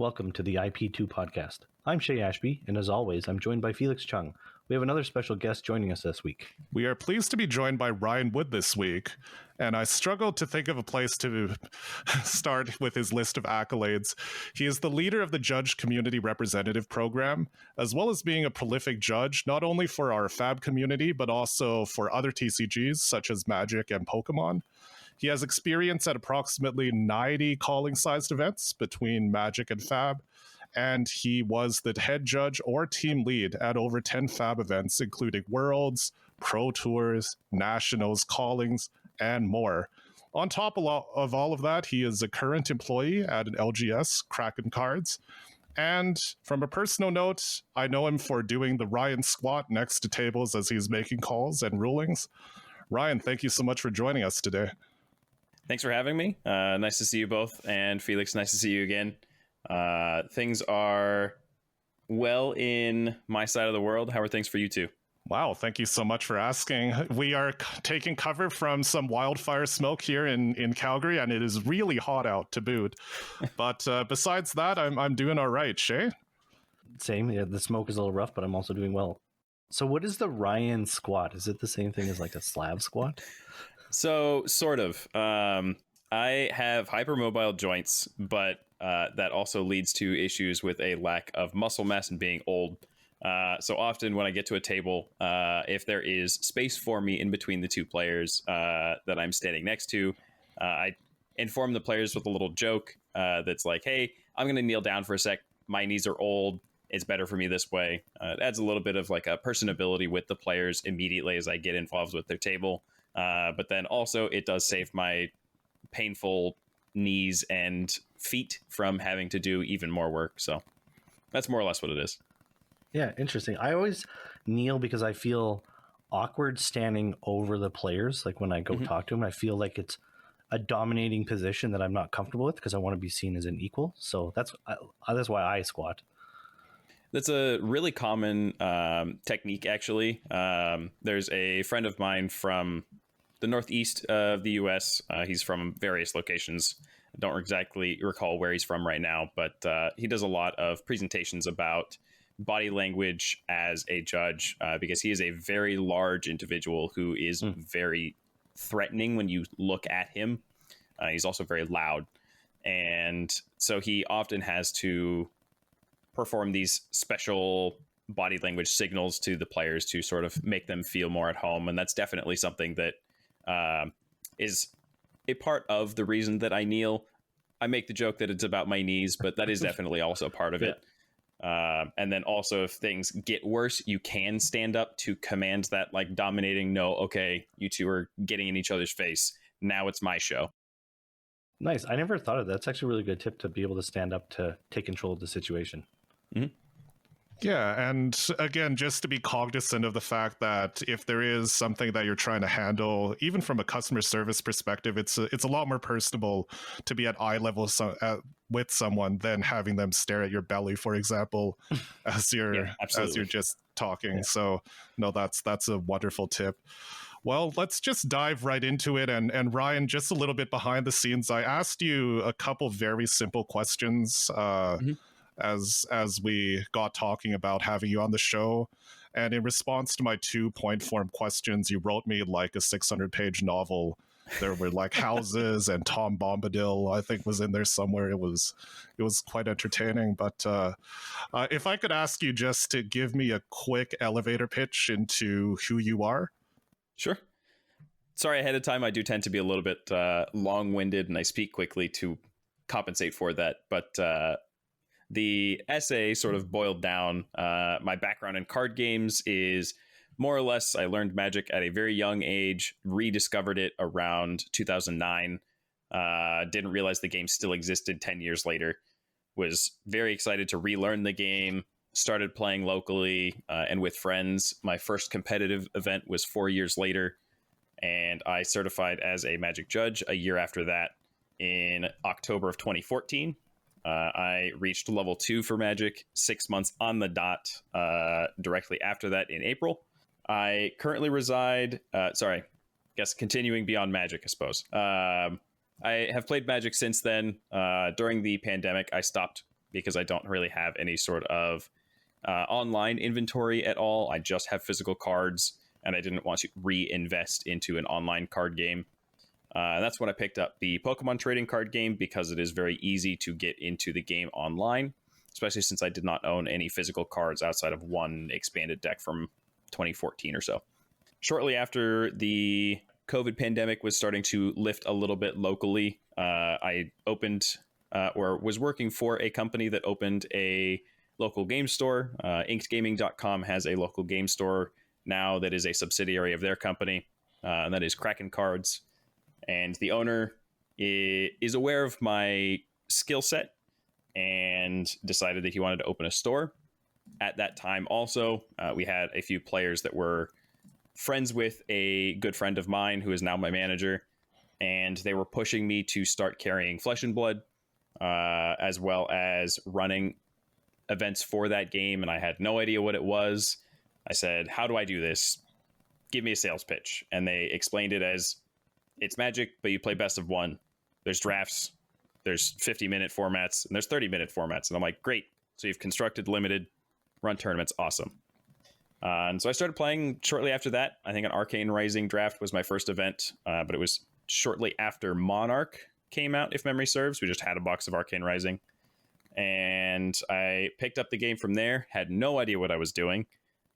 Welcome to the IP2 Podcast. I'm Shea Ashby, and as always, I'm joined by Felix Chung. We have another special guest joining us this week. We are pleased to be joined by Ryan Wood this week, and I struggled to think of a place to start with his list of accolades. He is the leader of the Judge Community Representative Program, as well as being a prolific judge, not only for our FAB community, but also for other TCGs such as Magic and Pokemon. He has experience at approximately 90 calling-sized events between Magic and FAB, and he was the head judge or team lead at over 10 FAB events, including Worlds, Pro Tours, Nationals, Callings, and more. On top of all of that, he is a current employee at an LGS, Kraken Cards. And from a personal note, I know him for doing the Ryan squat next to tables as he's making calls and rulings. Ryan, thank you so much for joining us today. Thanks for having me. Nice to see you both. And Felix, nice to see you again. Things are well in my side of the world. How are things for you two? Wow, thank you so much for asking. We are taking cover from some wildfire smoke here in Calgary, and it is really hot out to boot. But besides that, I'm doing all right. Shea? Same. Yeah, the smoke is a little rough, but I'm also doing well. So what is the Ryan squat? Is it the same thing as like a slab squat? So, sort of. I have hypermobile joints, but that also leads to issues with a lack of muscle mass and being old. So often when I get to a table, if there is space for me in between the two players that I'm standing next to, I inform the players with a little joke that's like, hey, I'm going to kneel down for a sec. My knees are old. It's better for me this way. It adds a little bit of like a personability with the players immediately as I get involved with their table. But then also it does save my painful knees and feet from having to do even more work. So that's more or less what it is. Yeah, interesting. I always kneel because I feel awkward standing over the players. Like when I go talk to them, I feel like it's a dominating position that I'm not comfortable with because I want to be seen as an equal. So that's why I squat. That's a really common technique, actually. There's a friend of mine from the northeast of the U.S. He's from various locations. I don't exactly recall where he's from right now, but he does a lot of presentations about body language as a judge because he is a very large individual who is very threatening when you look at him. He's also very loud. And so he often has to perform these special body language signals to the players to sort of make them feel more at home. And that's definitely something that is a part of the reason that I kneel. I make the joke that it's about my knees, but that is definitely also part of it. And then also if things get worse, you can stand up to command that like dominating, no, okay, you two are getting in each other's face. Now it's my show. Nice. I never thought of that. That's actually a really good tip to be able to stand up to take control of the situation. Mm-hmm. Yeah, and again, just to be cognizant of the fact that if there is something that you're trying to handle, even from a customer service perspective, it's a lot more personable to be at eye level with someone than having them stare at your belly, for example, as you're just talking. Yeah. So, no, that's a wonderful tip. Well, let's just dive right into it. And Ryan, just a little bit behind the scenes, I asked you a couple very simple questions. As we got talking about having you on the show. And in response to my 2 point form questions, you wrote me like a 600-page novel. There were like houses and Tom Bombadil, I think, was in there somewhere. It was quite entertaining. But if I could ask you just to give me a quick elevator pitch into who you are. Sure. Sorry ahead of time. I do tend to be a little bit long-winded and I speak quickly to compensate for that. But the essay sort of boiled down. My background in card games is more or less I learned Magic at a very young age, rediscovered it around 2009. Didn't realize the game still existed 10 years later. Was very excited to relearn the game. Started playing locally and with friends. My first competitive event was 4 years later. And I certified as a Magic judge a year after that in October of 2014. I reached level 2 for Magic 6 months on the dot directly after that in April. I currently reside, continuing beyond Magic, I suppose. I have played Magic since then. During the pandemic, I stopped because I don't really have any sort of online inventory at all. I just have physical cards, and I didn't want to reinvest into an online card game. That's when I picked up the Pokemon trading card game, because it is very easy to get into the game online, especially since I did not own any physical cards outside of one expanded deck from 2014 or so. Shortly after the COVID pandemic was starting to lift a little bit locally, I opened or was working for a company that opened a local game store. InkedGaming.com has a local game store now that is a subsidiary of their company, and that is Kraken Cards. And the owner is aware of my skill set and decided that he wanted to open a store. At that time also, we had a few players that were friends with a good friend of mine who is now my manager, and they were pushing me to start carrying Flesh and Blood, as well as running events for that game, and I had no idea what it was. I said, how do I do this? Give me a sales pitch. And they explained it as, it's Magic, but you play best of one. There's drafts, there's 50-minute formats, and there's 30-minute formats. And I'm like, great. So you've constructed limited, run tournaments, awesome. And so I started playing shortly after that. I think an Arcane Rising draft was my first event, but it was shortly after Monarch came out, if memory serves. We just had a box of Arcane Rising. And I picked up the game from there, had no idea what I was doing,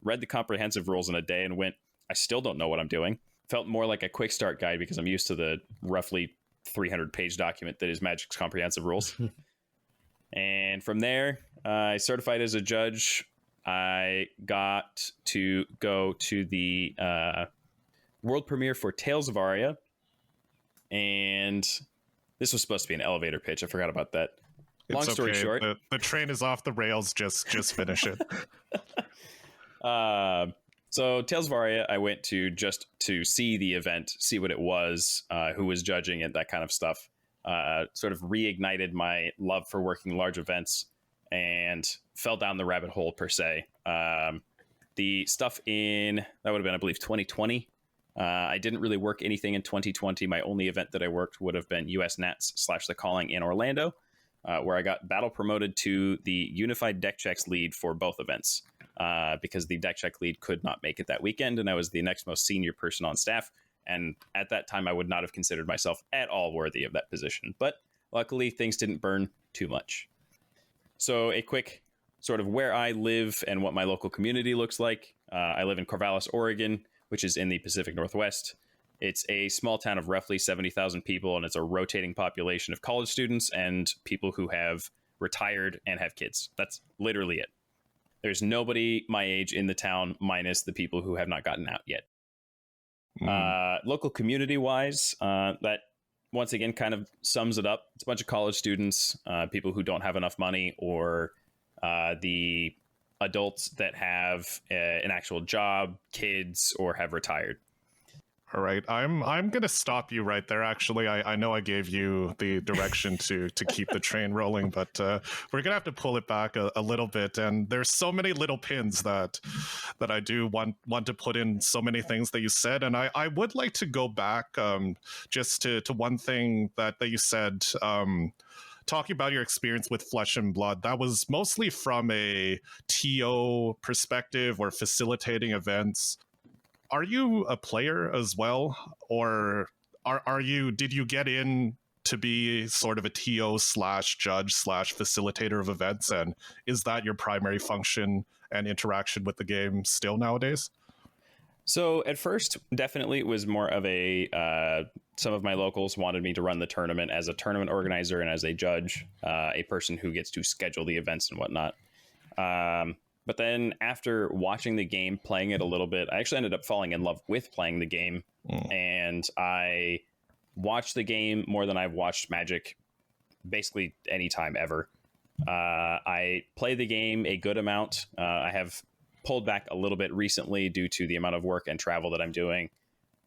read the comprehensive rules in a day and went, I still don't know what I'm doing. Felt more like a quick start guide because I'm used to the roughly 300-page document that is Magic's comprehensive rules. And from there, I certified as a judge. I got to go to the world premiere for Tales of Aria. And this was supposed to be an elevator pitch. I forgot about that. Long story short, the train is off the rails. Just finish it. So Tales of Aria, I went to just to see the event, see what it was, who was judging it, that kind of stuff. Sort of reignited my love for working large events and fell down the rabbit hole per se. The stuff in, that would have been, I believe, 2020. I didn't really work anything in 2020. My only event that I worked would have been US Nats / The Calling in Orlando, where I got battle promoted to the Unified Deck Checks lead for both events. Because the deck check lead could not make it that weekend, and I was the next most senior person on staff. And at that time, I would not have considered myself at all worthy of that position. But luckily, things didn't burn too much. So a quick sort of where I live and what my local community looks like. I live in Corvallis, Oregon, which is in the Pacific Northwest. It's a small town of roughly 70,000 people, and it's a rotating population of college students and people who have retired and have kids. That's literally it. There's nobody my age in the town, minus the people who have not gotten out yet. Local community-wise, that once again kind of sums it up. It's a bunch of college students, people who don't have enough money, or the adults that have an actual job, kids, or have retired. All right, I'm going to stop you right there. Actually, I know I gave you the direction to keep the train rolling, but we're going to have to pull it back a little bit. And there's so many little pins that I do want to put in so many things that you said. And I would like to go back just to one thing that you said, talking about your experience with Flesh and Blood. That was mostly from a TO perspective or facilitating events. Are you a player as well, or did you get in to be sort of a TO / judge / facilitator of events, and is that your primary function and interaction with the game still nowadays? So at first, definitely it was more of a, some of my locals wanted me to run the tournament as a tournament organizer and as a judge, a person who gets to schedule the events and whatnot. But then after watching the game, playing it a little bit, I actually ended up falling in love with playing the game. And I watched the game more than I've watched Magic basically any time ever. I play the game a good amount. I have pulled back a little bit recently due to the amount of work and travel that I'm doing.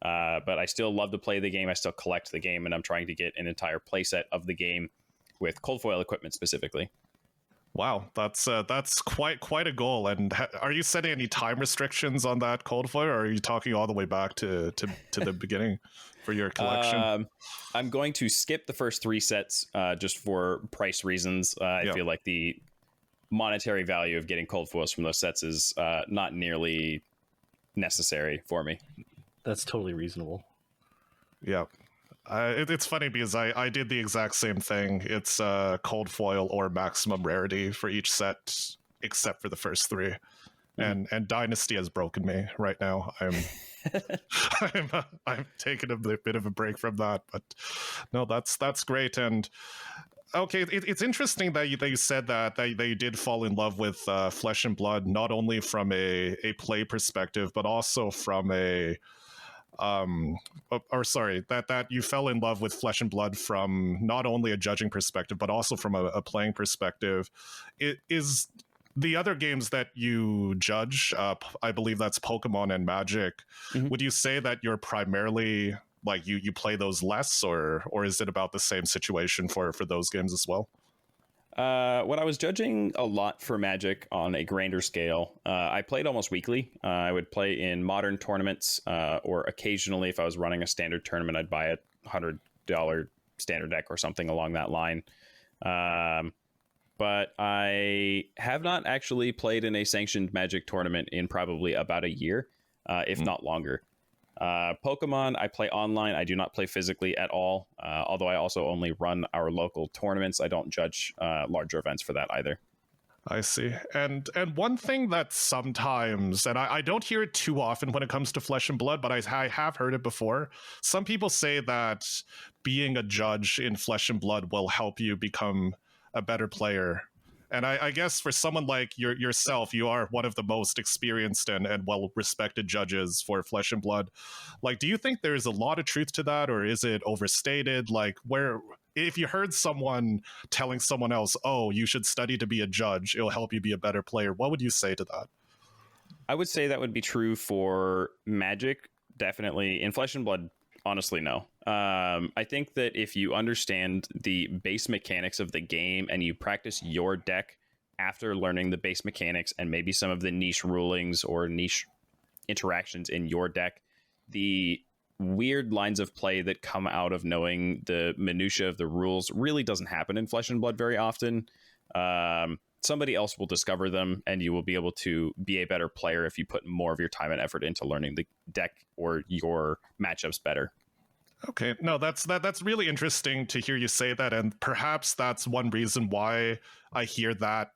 But I still love to play the game. I still collect the game, and I'm trying to get an entire playset of the game with cold foil equipment specifically. Wow, that's quite a goal. And are you setting any time restrictions on that cold foil, or are you talking all the way back to the beginning for your collection? I'm going to skip the first 3 sets just for price reasons. I feel like the monetary value of getting cold foils from those sets is not nearly necessary for me. That's totally reasonable. Yeah. It's funny because I did the exact same thing. It's cold foil or maximum rarity for each set, except for the first 3. And Dynasty has broken me right now. I'm taking a bit of a break from that, but no, that's great. And okay, it's interesting that you said that you did fall in love with Flesh and Blood, not only from a play perspective, but also from a that you fell in love with Flesh and Blood from not only a judging perspective but also from a playing perspective. It is the other games that you judge, I believe that's Pokemon and Magic. Would you say that you're primarily like you play those less, or is it about the same situation for those games as well? When I was judging a lot for Magic on a grander scale, I played almost weekly. I would play in modern tournaments, or occasionally if I was running a standard tournament, I'd buy a $100 standard deck or something along that line. But I have not actually played in a sanctioned Magic tournament in probably about a year, if not longer. Pokemon, I play online. I do not play physically at all, although I also only run our local tournaments. I don't judge larger events for that either. I see. And one thing that sometimes, and I don't hear it too often when it comes to Flesh and Blood, but I have heard it before. Some people say that being a judge in Flesh and Blood will help you become a better player. And I guess for someone like yourself, you are one of the most experienced and well-respected judges for Flesh and Blood. Like, do you think there's a lot of truth to that, or is it overstated? Like, if you heard someone telling someone else, oh, you should study to be a judge, it'll help you be a better player, what would you say to that? I would say that would be true for Magic, definitely. In Flesh and Blood, honestly, no. I think that if you understand the base mechanics of the game and you practice your deck after learning the base mechanics and maybe some of the niche rulings or niche interactions in your deck, the weird lines of play that come out of knowing the minutia of the rules really doesn't happen in Flesh and Blood very often. Somebody else will discover them, and you will be able to be a better player if you put more of your time and effort into learning the deck or your matchups better. Okay, no, that's really interesting to hear you say that, and perhaps that's one reason why I hear that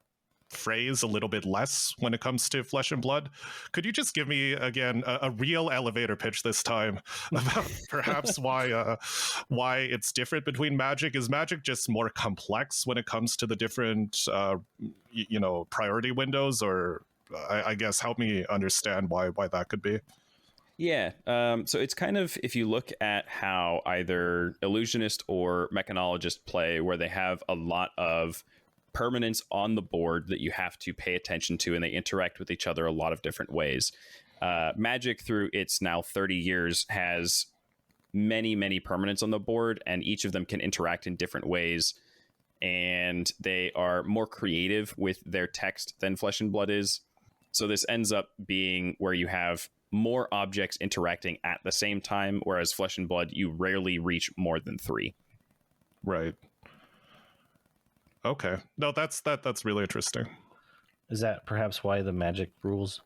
phrase a little bit less when it comes to Flesh and Blood. Could you just give me again a real elevator pitch this time about perhaps why it's different between Magic? Is Magic just more complex when it comes to the different priority windows, or I guess help me understand why that could be? Yeah, so it's kind of, if you look at how either Illusionist or Mechanologist play, where they have a lot of permanents on the board that you have to pay attention to, and they interact with each other a lot of different ways. Magic, through its now 30 years, has many permanents on the board, and each of them can interact in different ways, and they are more creative with their text than Flesh and Blood is. So this ends up being where you have more objects interacting at the same time, whereas Flesh and Blood, you rarely reach more than 3. Right. Okay. No, that's really interesting. Is that perhaps why the Magic rules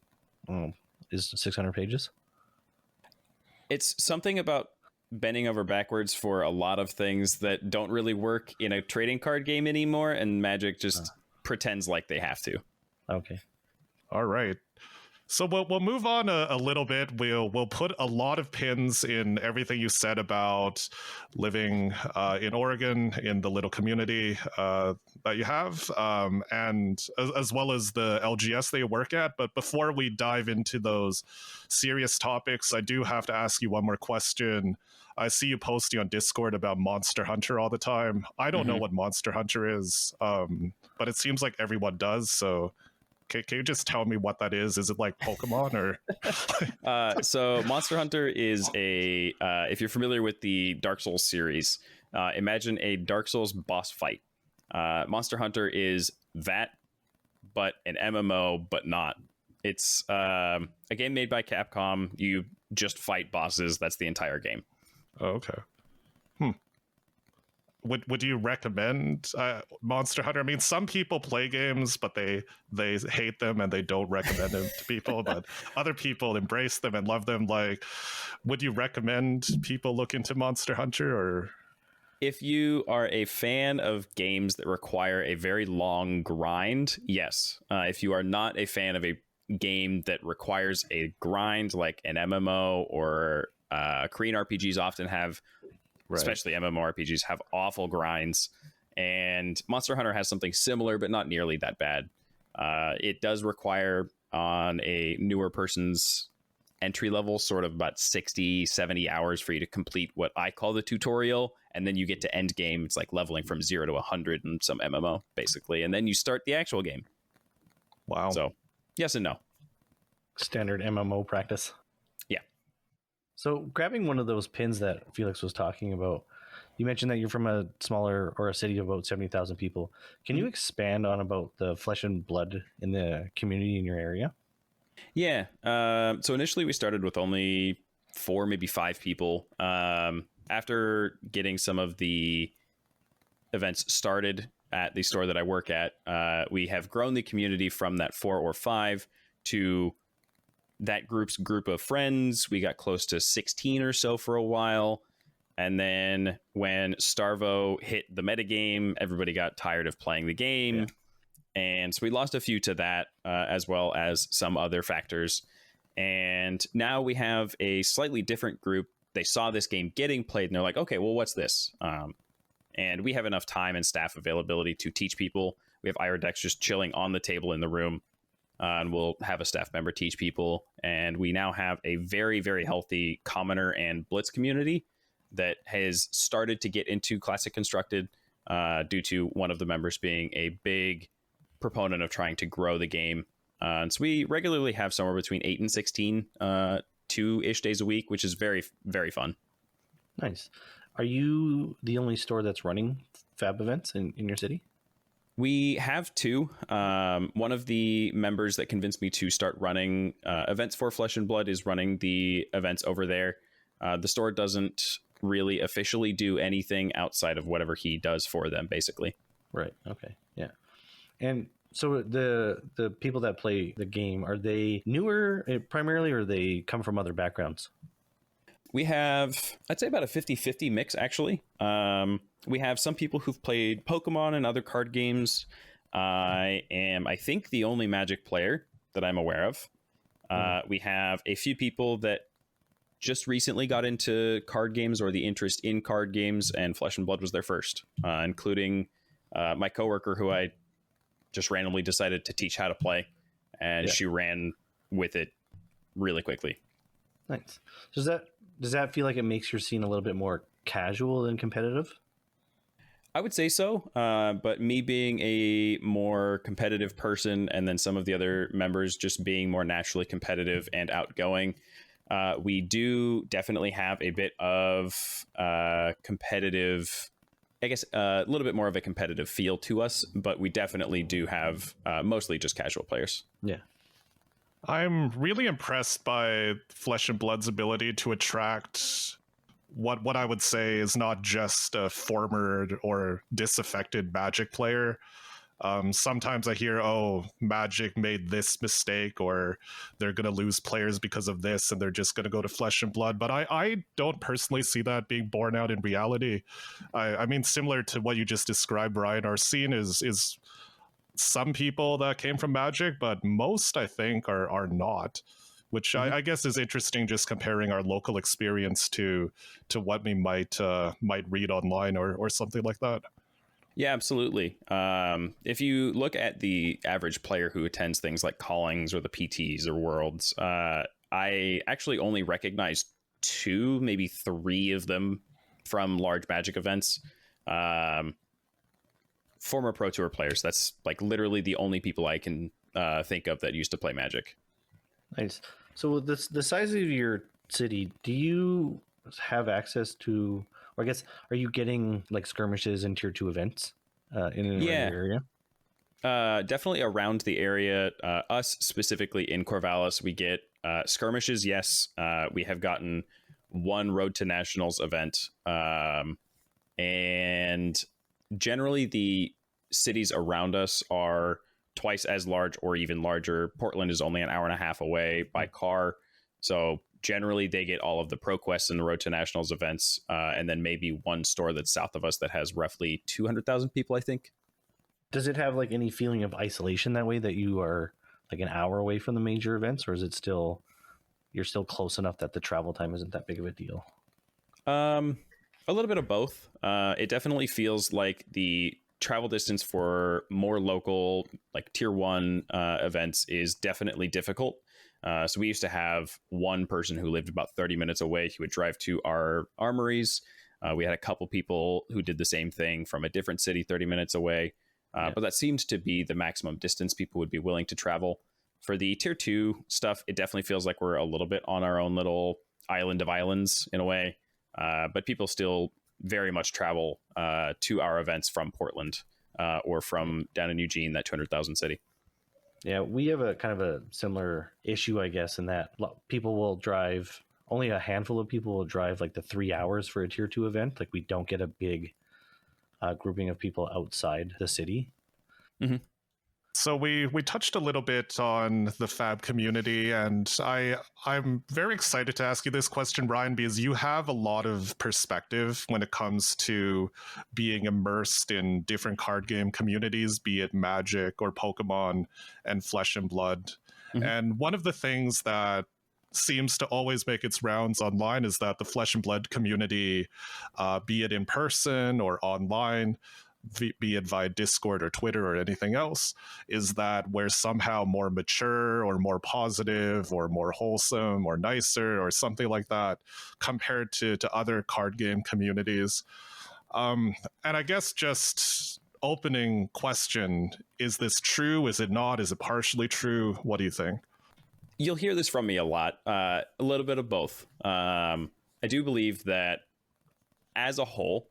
is 600 pages? It's something about bending over backwards for a lot of things that don't really work in a trading card game anymore, and Magic just pretends like they have to. Okay. All right. So we'll move on a little bit. We'll put a lot of pins in everything you said about living in Oregon, in the little community that you have, and as well as the LGS that you work at. But before we dive into those serious topics, I do have to ask you one more question. I see you posting on Discord about Monster Hunter all the time. I don't know what Monster Hunter is, but it seems like everyone does, so... Can you just tell me what that is? Is it like Pokemon or? So Monster Hunter is if you're familiar with the Dark Souls series, imagine a Dark Souls boss fight. Monster Hunter is that but an MMO, but not. It's a game made by Capcom. You just fight bosses. That's the entire game. Oh, okay. Would you recommend Monster Hunter? I mean, some people play games, but they hate them and they don't recommend them to people. But other people embrace them and love them. Like, would you recommend people look into Monster Hunter? Or if you are a fan of games that require a very long grind, yes. If you are not a fan of a game that requires a grind, like an MMO or Korean RPGs often have. Right. Especially MMORPGs have awful grinds, and Monster Hunter has something similar, but not nearly that bad. It does require on a newer person's entry level sort of about 60, 70 hours for you to complete what I call the tutorial, and then you get to end game. It's like leveling from 0 to 100 in some MMO, basically, and then you start the actual game. Wow. So, yes and no. Standard MMO practice. So grabbing one of those pins that Felix was talking about, you mentioned that you're from a smaller or a city of about 70,000 people. Can you expand on about the flesh and blood in the community in your area? Yeah. So initially we started with only 4, maybe 5 people. After getting some of the events started at the store that I work at, we have grown the community from that 4 or 5 to that group's group of friends. We got close to 16 or so for a while. And then when Starvo hit the metagame, everybody got tired of playing the game. Yeah. And so we lost a few to that, as well as some other factors. And now we have a slightly different group. They saw this game getting played and they're like, okay, well, what's this? And we have enough time and staff availability to teach people. We have Iradex just chilling on the table in the room. And we'll have a staff member teach people. And we now have a very, very healthy commoner and blitz community that has started to get into Classic Constructed due to one of the members being a big proponent of trying to grow the game. And so we regularly have somewhere between 8 and 16 2-ish days a week, which is very, very fun. Nice. Are you the only store that's running FAB events in your city? We have 2. One of the members that convinced me to start running events for Flesh and Blood is running the events over there. The store doesn't really officially do anything outside of whatever he does for them, basically. Right. Okay. Yeah. And so the people that play the game, are they newer primarily, or they come from other backgrounds? We have, I'd say, about a 50-50 mix, actually. We have some people who've played Pokemon and other card games. I am, I think, the only Magic player that I'm aware of. We have a few people that just recently got into card games or the interest in card games, and Flesh and Blood was their first, including my coworker, who I just randomly decided to teach how to play, and she ran with it really quickly. Nice. Does that feel like it makes your scene a little bit more casual than competitive? I would say so, but me being a more competitive person, and then some of the other members just being more naturally competitive and outgoing, we do definitely have a bit of competitive, I guess a little bit more of a competitive feel to us, but we definitely do have mostly just casual players. Yeah. I'm really impressed by Flesh and Blood's ability to attract what I would say is not just a former or disaffected Magic player. Sometimes I hear, oh, Magic made this mistake, or they're going to lose players because of this, and they're just going to go to Flesh and Blood. But I don't personally see that being borne out in reality. I mean, similar to what you just described, Brian, our scene is some people that came from Magic, but most, I think, are not, which I guess is interesting, just comparing our local experience to what we might read online or something like that. Yeah, absolutely. If you look at the average player who attends things like callings or the PTs or worlds, I actually only recognize 2, maybe 3 of them from large Magic events. Former Pro Tour players. That's like literally the only people I can think of that used to play Magic. Nice. So with the size of your city, do you have access to, or I guess, are you getting like skirmishes and tier 2 events in your area? Definitely around the area. Us specifically in Corvallis, we get skirmishes. Yes, we have gotten one Road to Nationals event, and generally the cities around us are twice as large or even larger. Portland is only an hour and a half away by car, so generally they get all of the ProQuest and the Road to Nationals events, and then maybe one store that's south of us that has roughly 200,000 people, I think. Does it have like any feeling of isolation that way, that you are like an hour away from the major events, or is it still, you're still close enough that the travel time isn't that big of a deal? A little bit of both. It definitely feels like the travel distance for more local, like tier one events is definitely difficult. So we used to have one person who lived about 30 minutes away. He would drive to our armories. We had a couple people who did the same thing from a different city 30 minutes away. But that seemed to be the maximum distance people would be willing to travel. For the tier 2 stuff, it definitely feels like we're a little bit on our own little island of islands in a way. But people still very much travel to our events from Portland or from down in Eugene, that 200,000 city. Yeah, we have a kind of a similar issue, I guess, in that people will drive, only a handful of people will drive like the 3 hours for a tier 2 event. Like we don't get a big grouping of people outside the city. Mm-hmm. So we touched a little bit on the FAB community, and I'm very excited to ask you this question, Brian, because you have a lot of perspective when it comes to being immersed in different card game communities, be it Magic or Pokemon and Flesh and Blood. Mm-hmm. And one of the things that seems to always make its rounds online is that the Flesh and Blood community, be it in person or online, be it via Discord or Twitter or anything else, is that we're somehow more mature or more positive or more wholesome or nicer or something like that compared to other card game communities. And I guess just opening question, is this true? Is it not? Is it partially true? What do you think? You'll hear this from me a lot, a little bit of both. I do believe that as a whole,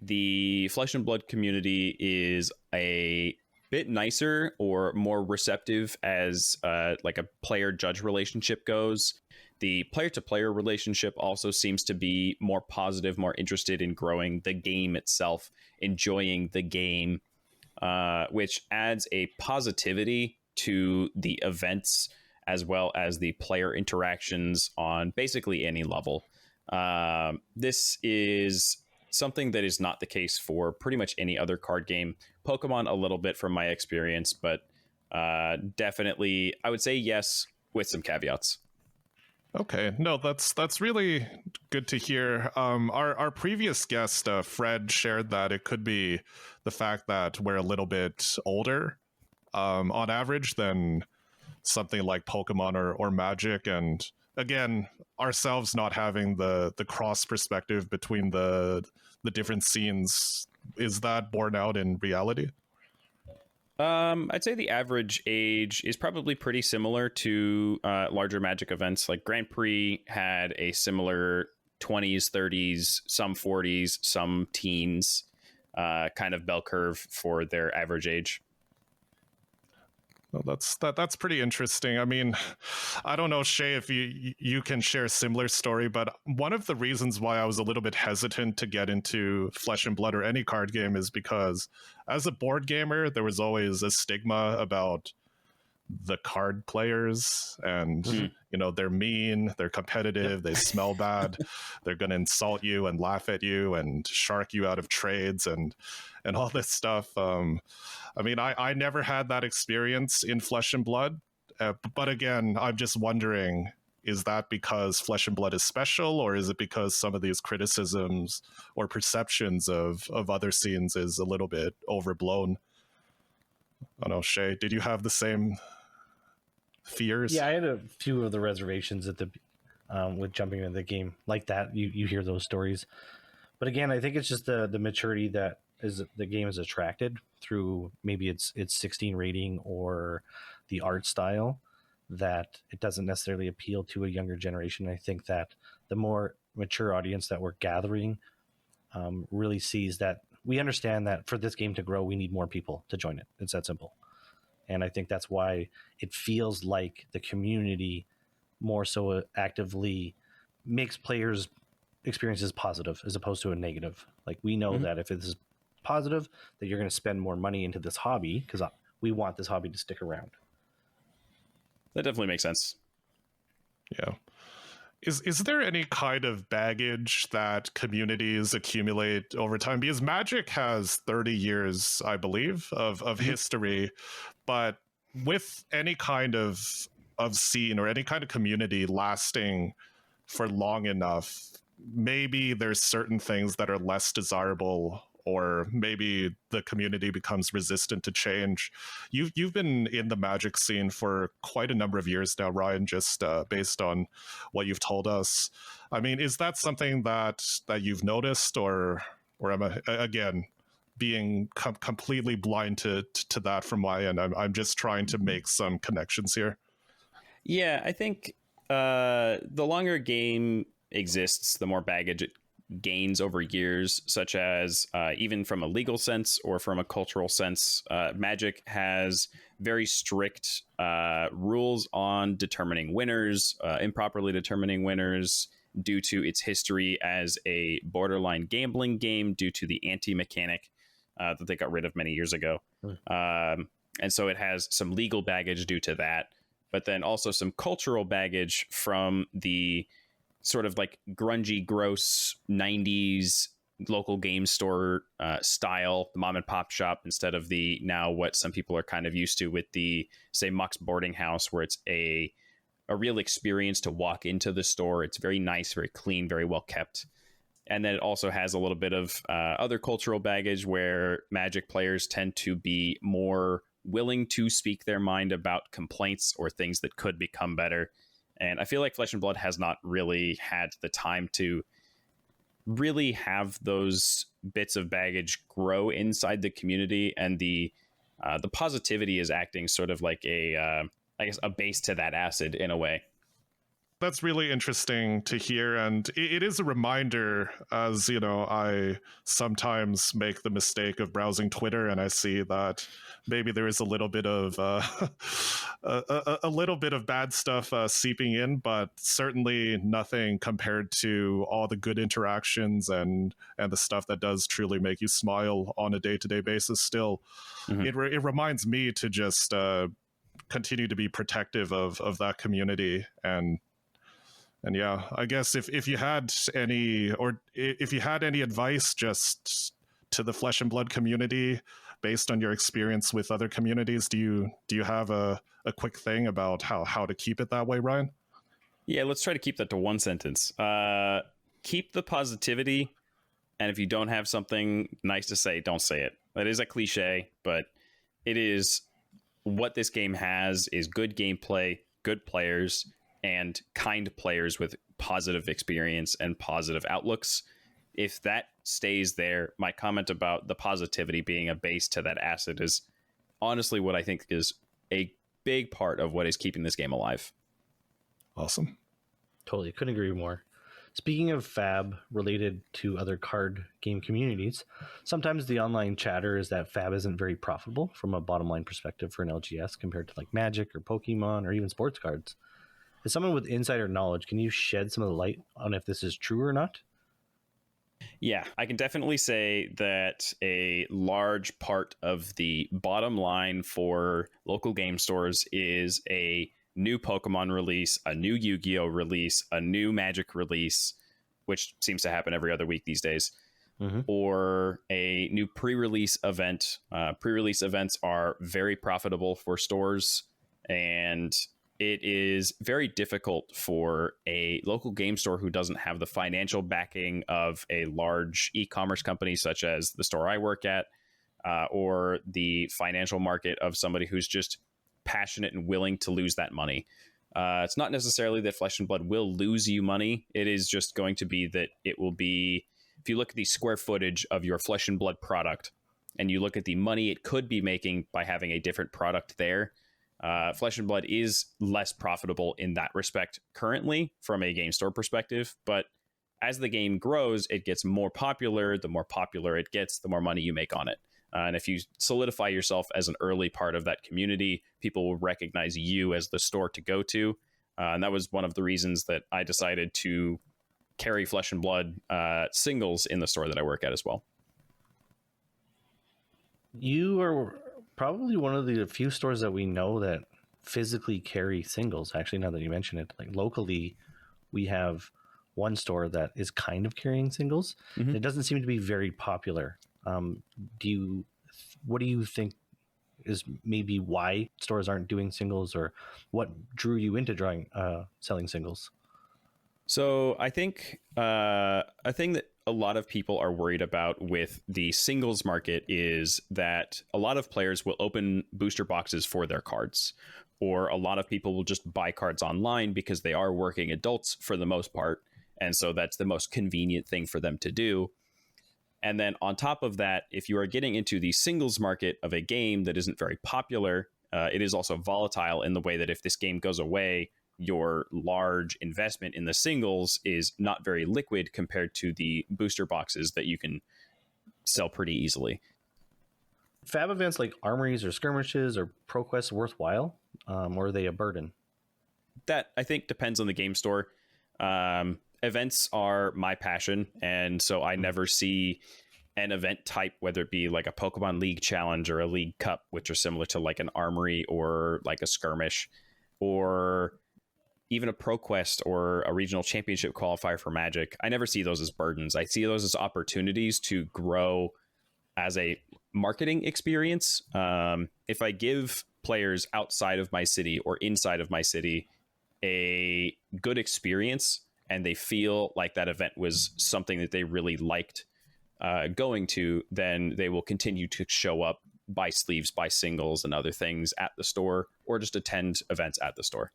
the Flesh and Blood community is a bit nicer or more receptive as like a player-judge relationship goes. The player-to-player relationship also seems to be more positive, more interested in growing the game itself, enjoying the game, which adds a positivity to the events as well as the player interactions on basically any level. This is something that is not the case for pretty much any other card game. Pokemon a little bit from my experience, but definitely I would say yes with some caveats. Okay, no, that's really good to hear. Our previous guest, Fred, shared that it could be the fact that we're a little bit older on average than something like Pokemon or Magic, and again, ourselves not having the cross perspective between the different scenes. Is that borne out in reality? I'd say the average age is probably pretty similar to larger Magic events. Like Grand Prix had a similar 20s, 30s, some 40s, some teens kind of bell curve for their average age. Well, that's pretty interesting. I mean, I don't know, Shea, if you can share a similar story, but one of the reasons why I was a little bit hesitant to get into Flesh and Blood or any card game is because as a board gamer, there was always a stigma about the card players, and you know, they're mean, they're competitive, they smell bad, they're going to insult you and laugh at you and shark you out of trades and all this stuff. I mean, I never had that experience in Flesh and Blood, but again, I'm just wondering, is that because Flesh and Blood is special, or is it because some of these criticisms or perceptions of other scenes is a little bit overblown? I don't know, Shea, did you have the same fears? Yeah, I had a few of the reservations at the with jumping into the game like that. You hear those stories, but again, I think it's just the maturity that is the game is attracted through maybe its 16 rating or the art style, that it doesn't necessarily appeal to a younger generation. I think that the more mature audience that we're gathering really sees that we understand that for this game to grow, we need more people to join it. It's that simple. And I think that's why it feels like the community more so actively makes players' experiences positive as opposed to a negative. Like, we know that if it's positive, that you're going to spend more money into this hobby because we want this hobby to stick around. That definitely makes sense. Yeah. Is there any kind of baggage that communities accumulate over time? Because Magic has 30 years, I believe, of history, but with any kind of scene or any kind of community lasting for long enough, maybe there's certain things that are less desirable, or maybe the community becomes resistant to change. You've been in the Magic scene for quite a number of years now, Ryan, just based on what you've told us. I mean, is that something that you've noticed, or am I, again, being completely blind to that from my end? I'm just trying to make some connections here. Yeah, I think the longer a game exists, the more baggage it gains over years, such as even from a legal sense or from a cultural sense. Magic has very strict rules on determining winners, improperly determining winners, due to its history as a borderline gambling game, due to the anti-mechanic that they got rid of many years ago. And so it has some legal baggage due to that, but then also some cultural baggage from the sort of like grungy, gross 90s local game store style, the mom and pop shop, instead of the now what some people are kind of used to with the, say, Mox Boarding House, where it's a real experience to walk into the store. It's very nice, very clean, very well kept. And then it also has a little bit of other cultural baggage where Magic players tend to be more willing to speak their mind about complaints or things that could become better. And I feel like Flesh and Blood has not really had the time to really have those bits of baggage grow inside the community, and the positivity is acting sort of like a base to that acid in a way. That's really interesting to hear, and it is a reminder, as you know, I sometimes make the mistake of browsing Twitter, and I see that maybe there is a little bit of a little bit of bad stuff seeping in, but certainly nothing compared to all the good interactions and the stuff that does truly make you smile on a day-to-day basis. Still, it reminds me to just continue to be protective of that community. And yeah, I guess if you had any advice just to the Flesh and Blood community based on your experience with other communities, do you have a quick thing about how to keep it that way, Ryan? Yeah, let's try to keep that to one sentence. Keep the positivity, and if you don't have something nice to say, don't say it. That is a cliche, but it is what this game has: is good gameplay, good players, and kind players with positive experience and positive outlooks. If that stays there, my comment about the positivity being a base to that acid is honestly what I think is a big part of what is keeping this game alive. Awesome. Totally. Couldn't agree more. Speaking of FAB related to other card game communities, sometimes the online chatter is that FAB isn't very profitable from a bottom line perspective for an LGS compared to like Magic or Pokemon or even sports cards. As someone with insider knowledge, can you shed some of the light on if this is true or not? Yeah, I can definitely say that a large part of the bottom line for local game stores is a new Pokemon release, a new Yu-Gi-Oh release, a new Magic release, which seems to happen every other week these days, or a new pre-release event. Pre-release events are very profitable for stores, and it is very difficult for a local game store who doesn't have the financial backing of a large e-commerce company such as the store I work at, or the financial market of somebody who's just passionate and willing to lose that money. It's not necessarily that Flesh and Blood will lose you money. It is just going to be that it will be, if you look at the square footage of your Flesh and Blood product and you look at the money it could be making by having a different product there, Flesh and Blood is less profitable in that respect currently from a game store perspective. But as the game grows, it gets more popular. The more popular it gets, the more money you make on it. And if you solidify yourself as an early part of that community, people will recognize you as the store to go to. And that was one of the reasons that I decided to carry Flesh and Blood singles in the store that I work at as well. You are probably one of the few stores that we know that physically carry singles. Actually, now that you mention it, like locally, we have one store that is kind of carrying singles. Mm-hmm. It doesn't seem to be very popular. What do you think is maybe why stores aren't doing singles, or what drew you into selling singles? So I think a thing that a lot of people are worried about with the singles market is that a lot of players will open booster boxes for their cards, or a lot of people will just buy cards online because they are working adults for the most part. And so that's the most convenient thing for them to do. And then on top of that, if you are getting into the singles market of a game that isn't very popular, it is also volatile in the way that if this game goes away, your large investment in the singles is not very liquid compared to the booster boxes that you can sell pretty easily. FAB events like armories or skirmishes or ProQuest worthwhile, or are they a burden? That, I think, depends on the game store. Events are my passion, and so I never see an event type, whether it be like a Pokemon League Challenge or a League Cup, which are similar to like an armory or like a skirmish, or even a ProQuest or a regional championship qualifier for Magic. I never see those as burdens. I see those as opportunities to grow as a marketing experience. If I give players outside of my city or inside of my city a good experience, and they feel like that event was something that they really liked going to, then they will continue to show up, buy sleeves, buy singles and other things at the store, or just attend events at the store.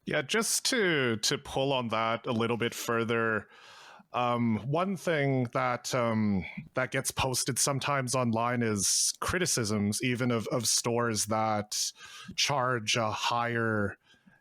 Yeah, just to pull on that a little bit further, one thing that that gets posted sometimes online is criticisms, even of stores that charge a higher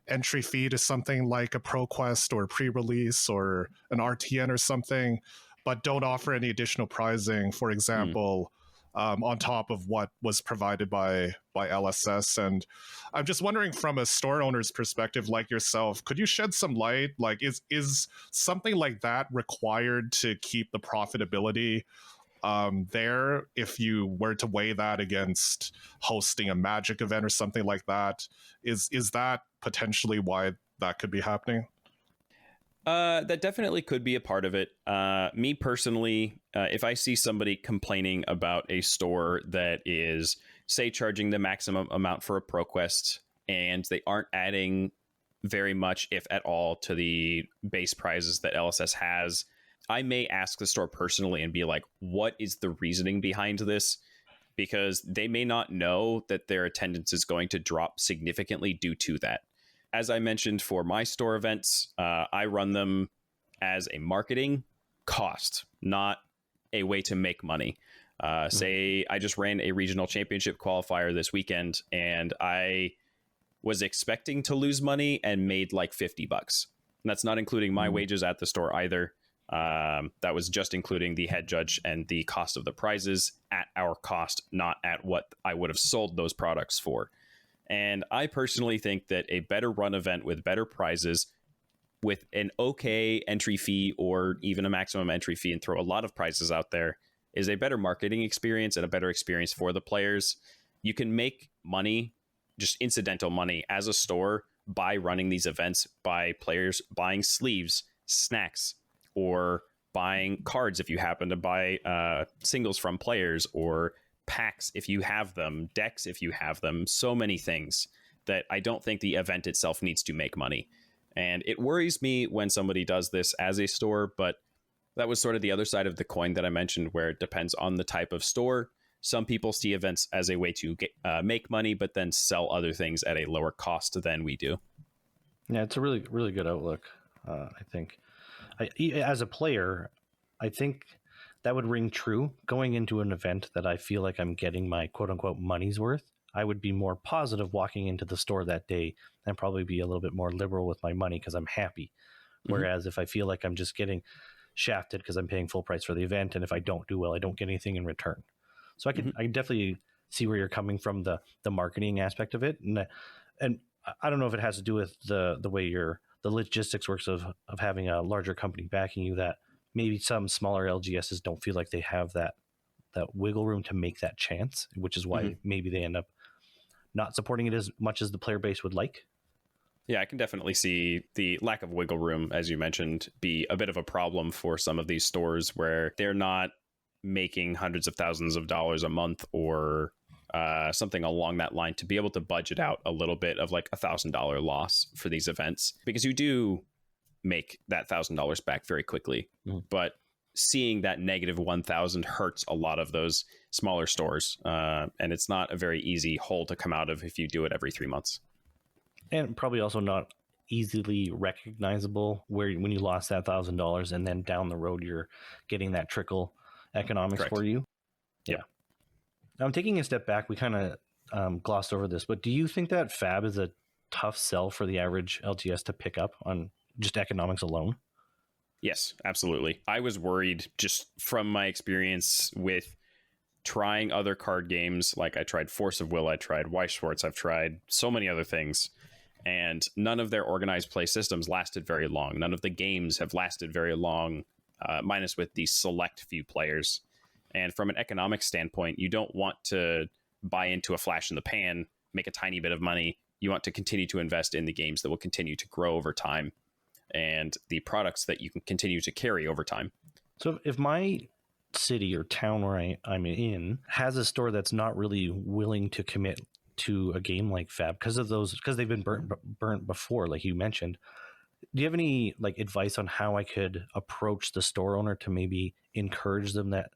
entry fee to something like a ProQuest or pre-release or an RTN or something, but don't offer any additional pricing, for example, on top of what was provided by LSS. And I'm just wondering, from a store owner's perspective like yourself, could you shed some light? Like, is something like that required to keep the profitability there if you were to weigh that against hosting a Magic event or something like that? Is that potentially why that could be happening? That definitely could be a part of it. Me personally, if I see somebody complaining about a store that is, say, charging the maximum amount for a ProQuest, and they aren't adding very much, if at all, to the base prizes that LSS has, I may ask the store personally and be like, what is the reasoning behind this? Because they may not know that their attendance is going to drop significantly due to that. As I mentioned, for my store events, I run them as a marketing cost, not a way to make money. Say I just ran a regional championship qualifier this weekend, and I was expecting to lose money and made like $50. And that's not including my wages at the store either. That was just including the head judge and the cost of the prizes at our cost, not at what I would have sold those products for. And I personally think that a better run event with better prizes, with an okay entry fee or even a maximum entry fee, and throw a lot of prizes out there, is a better marketing experience and a better experience for the players. You can make money, just incidental money as a store, by running these events, by players buying sleeves, snacks, or buying cards if you happen to buy singles from players, or packs if you have them, decks if you have them, so many things that I don't think the event itself needs to make money. And it worries me when somebody does this as a store, but that was sort of the other side of the coin that I mentioned, where it depends on the type of store. Some people see events as a way to make money, but then sell other things at a lower cost than we do. Yeah, it's a really, really good outlook, I think. As a player, I think that would ring true going into an event that I feel like I'm getting my quote unquote money's worth. I would be more positive walking into the store that day and probably be a little bit more liberal with my money because I'm happy. Whereas if I feel like I'm just getting shafted because I'm paying full price for the event, and if I don't do well, I don't get anything in return. So I can definitely see where you're coming from, the marketing aspect of it, and I don't know if it has to do with the way the logistics works of having a larger company backing you, that maybe some smaller LGSs don't feel like they have that wiggle room to make that chance, which is why maybe they end up not supporting it as much as the player base would like. Yeah, I can definitely see the lack of wiggle room, as you mentioned, be a bit of a problem for some of these stores where they're not making hundreds of thousands of dollars a month or something along that line to be able to budget out a little bit of like $1,000 loss for these events, because you do make that $1,000 back very quickly. But seeing that negative 1,000 hurts a lot of those smaller stores, and it's not a very easy hole to come out of if you do it every 3 months. And probably also not easily recognizable when you lost that $1,000 and then down the road you're getting that trickle economics. Correct. For you. Yeah. Now I'm taking a step back. We kind of glossed over this, but do you think that FAB is a tough sell for the average LGS to pick up on just economics alone? Yes, absolutely. I was worried just from my experience with trying other card games. Like I tried Force of Will, I tried Weiss Schwarz, I've tried so many other things. And none of their organized play systems lasted very long. None of the games have lasted very long, minus with these select few players. And from an economic standpoint, you don't want to buy into a flash in the pan, make a tiny bit of money. You want to continue to invest in the games that will continue to grow over time and the products that you can continue to carry over time. So if my city or town where I'm in has a store that's not really willing to commit to a game like FAB because they've been burnt before, like you mentioned, do you have any like advice on how I could approach the store owner to maybe encourage them that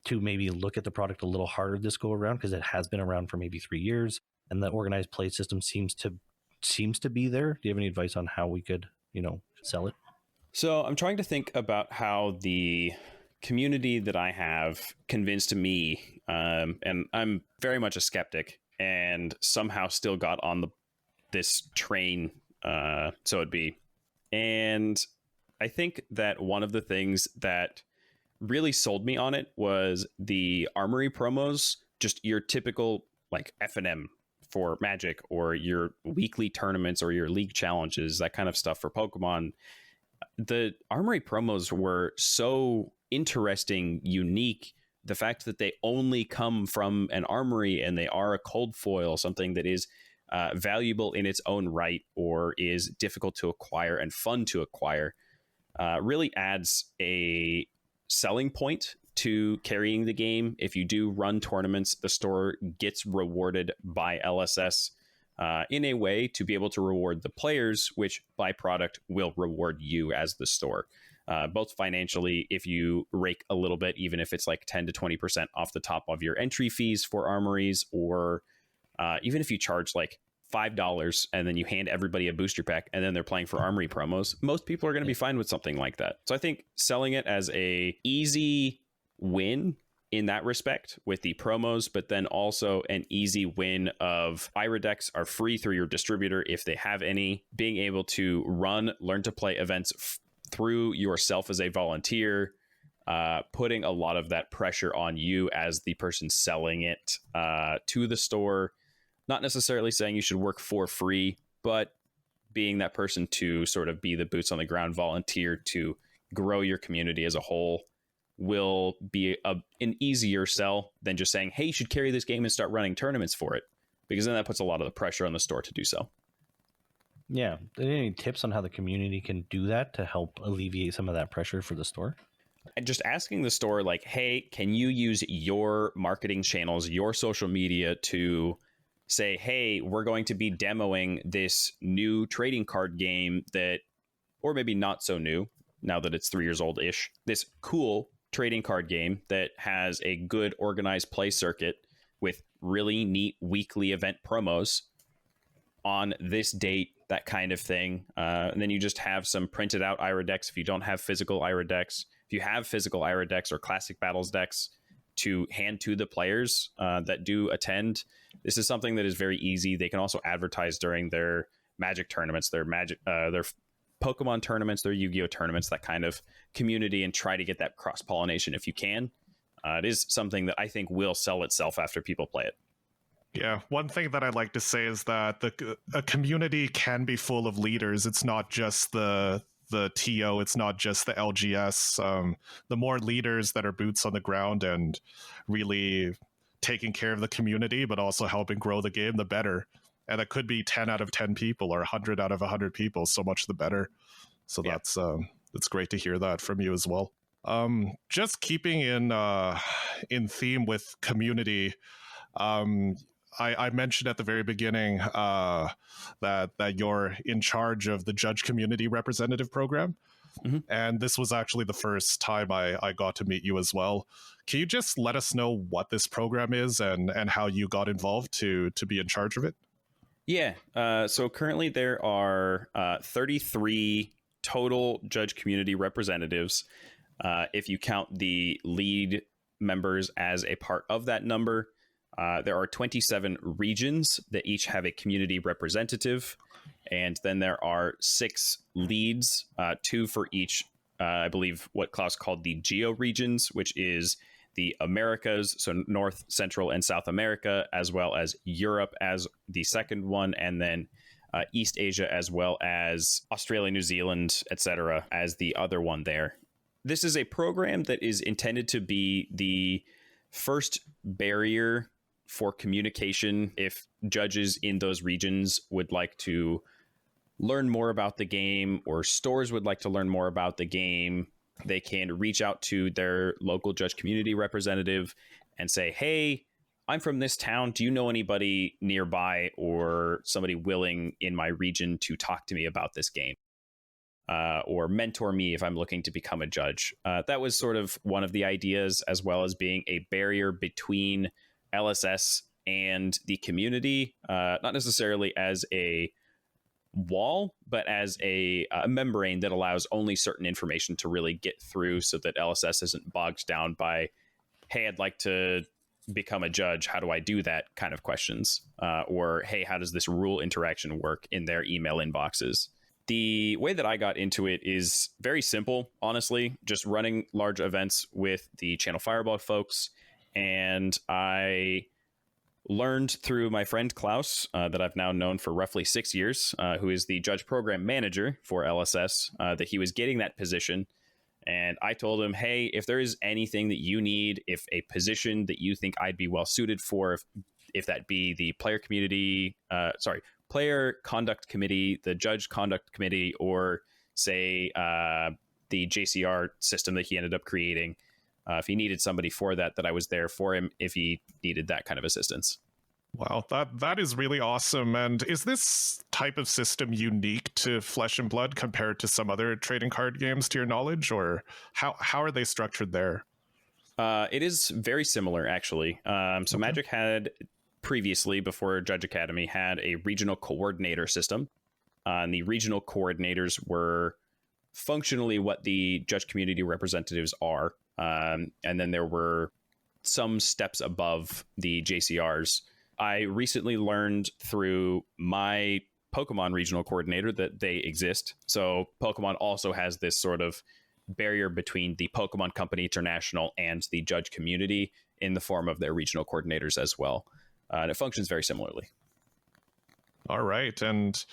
to maybe look at the product a little harder this go around, because it has been around for maybe 3 years and the organized play system seems to be there? Do you have any advice on how we could, sell it? So I'm trying to think about how the community that I have convinced me, and I'm very much a skeptic and somehow still got on this train, so it'd be. And I think that one of the things that really sold me on it was the Armory promos, just your typical like F&M for Magic, or your weekly tournaments or your league challenges, that kind of stuff for Pokemon. The Armory promos were so interesting, unique. The fact that they only come from an Armory and they are a cold foil, something that is valuable in its own right or is difficult to acquire and fun to acquire, really adds a selling point to carrying the game. If you do run tournaments, the store gets rewarded by LSS in a way to be able to reward the players, which by product will reward you as the store. Both financially, if you rake a little bit, even if it's like 10 to 20% off the top of your entry fees for armories, or even if you charge like $5 and then you hand everybody a booster pack and then they're playing for Armory promos, most people are going to be fine with something like that. So I think selling it as a easy win in that respect with the promos, but then also an easy win of Ira decks are free through your distributor if they have any, being able to learn to play events through yourself as a volunteer, putting a lot of that pressure on you as the person selling it to the store. Not necessarily saying you should work for free, but being that person to sort of be the boots on the ground volunteer to grow your community as a whole will be an easier sell than just saying, hey, you should carry this game and start running tournaments for it, because then that puts a lot of the pressure on the store to do so. Yeah. Any tips on how the community can do that to help alleviate some of that pressure for the store? And just asking the store, like, hey, can you use your marketing channels, your social media to say, hey, we're going to be demoing this new trading card game that, or maybe not so new now that it's 3 years old-ish, this cool trading card game that has a good organized play circuit with really neat weekly event promos on this date, that kind of thing. And then you just have some printed out Ira decks if you don't have physical Ira decks. If you have physical Ira decks or Classic Battles decks to hand to the players that do attend, this is something that is very easy. They can also advertise during their Magic tournaments, their Pokemon tournaments, their Yu-Gi-Oh tournaments, that kind of community, and try to get that cross-pollination if you can. It is something that I think will sell itself after people play it. Yeah, one thing that I like to say is that a community can be full of leaders. It's not just the TO, it's not just the LGS. The more leaders that are boots on the ground and really taking care of the community, but also helping grow the game, the better. And it could be 10 out of 10 people or 100 out of 100 people, so much the better. So yeah. That's great to hear that from you as well. Just keeping in theme with community, I mentioned at the very beginning that you're in charge of the Judge Community Representative Program. Mm-hmm. And this was actually the first time I got to meet you as well. Can you just let us know what this program is and how you got involved to be in charge of it? Yeah. So currently there are 33 total Judge Community Representatives. If you count the lead members as a part of that number, there are 27 regions that each have a community representative. And then there are 6 leads, 2 for each, I believe what Klaus called the geo regions, which is the Americas, so North, Central, and South America, as well as Europe as the second one, and then East Asia, as well as Australia, New Zealand, etc., as the other one there. This is a program that is intended to be the first barrier for communication if judges in those regions would like to learn more about the game, or stores would like to learn more about the game. They can reach out to their local Judge Community Representative and say, hey, I'm from this town. Do you know anybody nearby or somebody willing in my region to talk to me about this game? Or mentor me if I'm looking to become a judge. That was sort of one of the ideas, as well as being a barrier between LSS and the community, not necessarily as a wall, but as a membrane that allows only certain information to really get through, so that LSS isn't bogged down by, hey, I'd like to become a judge, how do I do that kind of questions, or hey, how does this rule interaction work in their email inboxes. The way that I got into it is very simple, honestly, just running large events with the Channel Fireball folks. And I learned through my friend Klaus, that I've now known for roughly 6 years, who is the judge program manager for LSS, that he was getting that position. And I told him, hey, if there is anything that you need, if a position that you think I'd be well suited for, if that be the player conduct committee, the judge conduct committee, or say the JCR system that he ended up creating, if he needed somebody for that I was there for him if he needed that kind of assistance. Wow, that is really awesome. And is this type of system unique to Flesh and Blood compared to some other trading card games, to your knowledge, or how are they structured there? It is very similar, actually. So Magic had previously, before Judge Academy, had a regional coordinator system. And the regional coordinators were functionally what the judge community representatives are. And then there were some steps above the JCRs. I recently learned through my Pokemon regional coordinator that they exist. So Pokemon also has this sort of barrier between the Pokemon Company International and the judge community in the form of their regional coordinators as well. And it functions very similarly. All right. And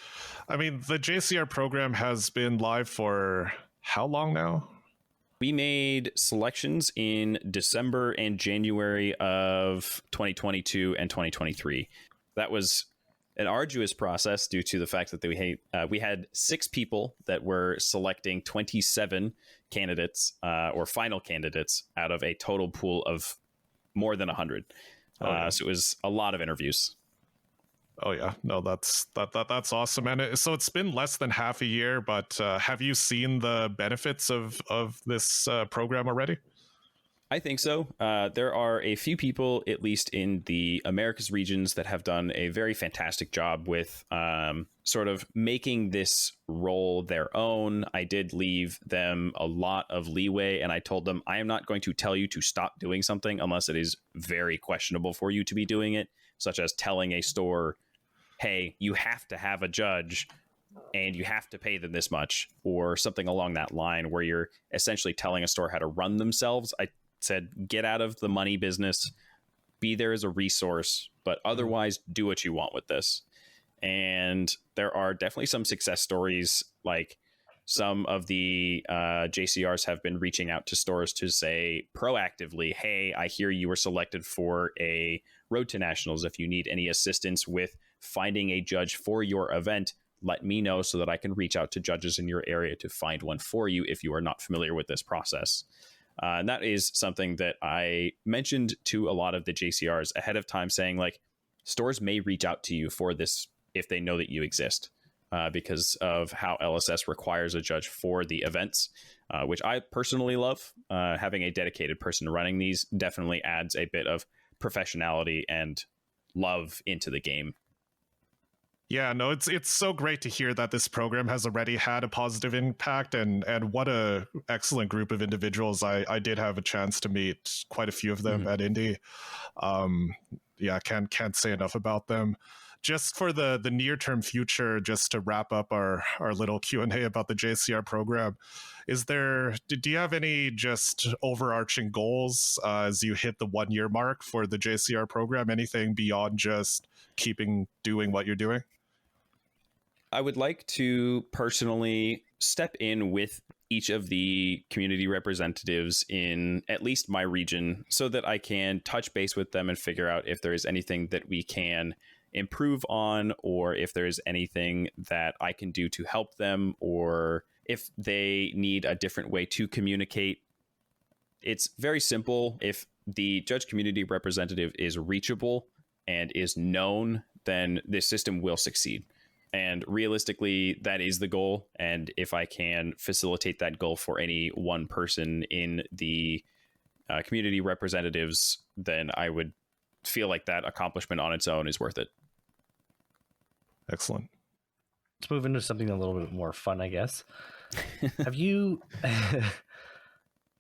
I mean, the JCR program has been live for how long now? We made selections in December and January of 2022 and 2023. That was an arduous process due to the fact that we had 6 people that were selecting 27 candidates or final candidates out of a total pool of more than 100. So it was a lot of interviews. Oh yeah, no, that's awesome. And so it's been less than half a year, but have you seen the benefits of this program already? I think so. There are a few people, at least in the Americas regions, that have done a very fantastic job with sort of making this role their own. I did leave them a lot of leeway, and I told them, I am not going to tell you to stop doing something unless it is very questionable for you to be doing it, such as telling a store, hey, you have to have a judge and you have to pay them this much, or something along that line, where you're essentially telling a store how to run themselves. said, get out of the money business, be there as a resource, but otherwise do what you want with this. And there are definitely some success stories. Like some of the JCRs have been reaching out to stores to say proactively, hey, I hear you were selected for a Road to Nationals. If you need any assistance with finding a judge for your event, let me know so that I can reach out to judges in your area to find one for you if you are not familiar with this process. And that is something that I mentioned to a lot of the JCRs ahead of time, saying like, stores may reach out to you for this if they know that you exist, because of how LSS requires a judge for the events, which I personally love. Having a dedicated person running these definitely adds a bit of professionality and love into the game. Yeah, no, it's so great to hear that this program has already had a positive impact, and what a excellent group of individuals. I did have a chance to meet quite a few of them at Indy. Yeah, can't say enough about them. Just for the near-term future, just to wrap up our little Q&A about the JCR program, do you have any just overarching goals as you hit the 1 year mark for the JCR program? Anything beyond just doing what you're doing? I would like to personally step in with each of the community representatives in at least my region so that I can touch base with them and figure out if there is anything that we can improve on, or if there's anything that I can do to help them, or if they need a different way to communicate. It's very simple. If the judge community representative is reachable and is known, then this system will succeed. And realistically, that is the goal. And if I can facilitate that goal for any one person in the community representatives, then I would feel like that accomplishment on its own is worth it. Excellent. Let's move into something a little bit more fun, I guess. Have you,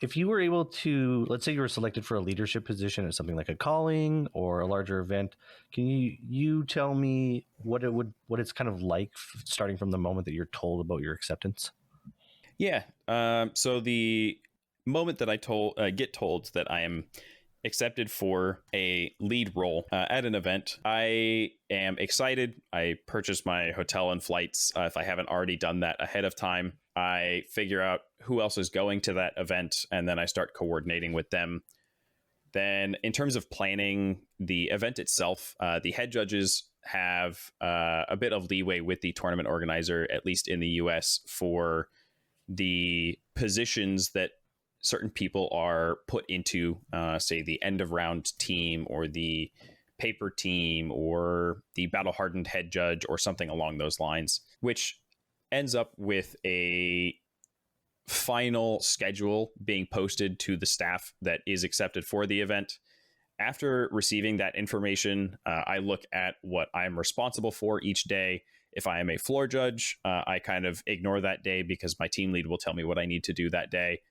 if you were able to, let's say you were selected for a leadership position at something like a calling or a larger event, can you tell me what it's kind of like starting from the moment that you're told about your acceptance? Yeah. So the moment that I get told that I am accepted for a lead role at an event, I am excited. I purchase my hotel and flights. If I haven't already done that ahead of time, I figure out who else is going to that event, and then I start coordinating with them. Then in terms of planning the event itself, the head judges have a bit of leeway with the tournament organizer, at least in the US, for the positions that certain people are put into, say the end of round team or the paper team or the battle hardened head judge or something along those lines, which ends up with a final schedule being posted to the staff that is accepted for the event. After receiving that information, I look at what I'm responsible for each day. If I am a floor judge, I kind of ignore that day because my team lead will tell me what I need to do that day.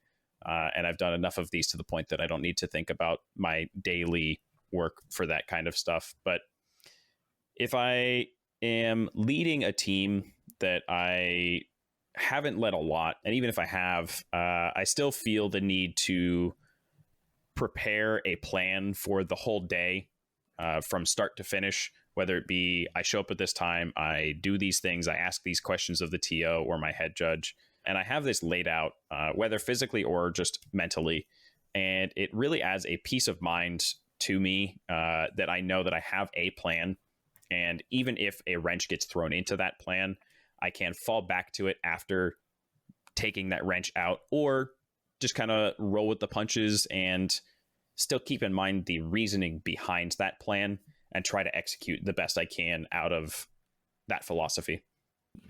And I've done enough of these to the point that I don't need to think about my daily work for that kind of stuff. But if I am leading a team that I haven't led a lot, and even if I have, I still feel the need to prepare a plan for the whole day from start to finish, whether it be I show up at this time, I do these things, I ask these questions of the TO or my head judge. And I have this laid out, whether physically or just mentally. And it really adds a peace of mind to me that I know that I have a plan. And even if a wrench gets thrown into that plan, I can fall back to it after taking that wrench out, or just kind of roll with the punches and still keep in mind the reasoning behind that plan and try to execute the best I can out of that philosophy.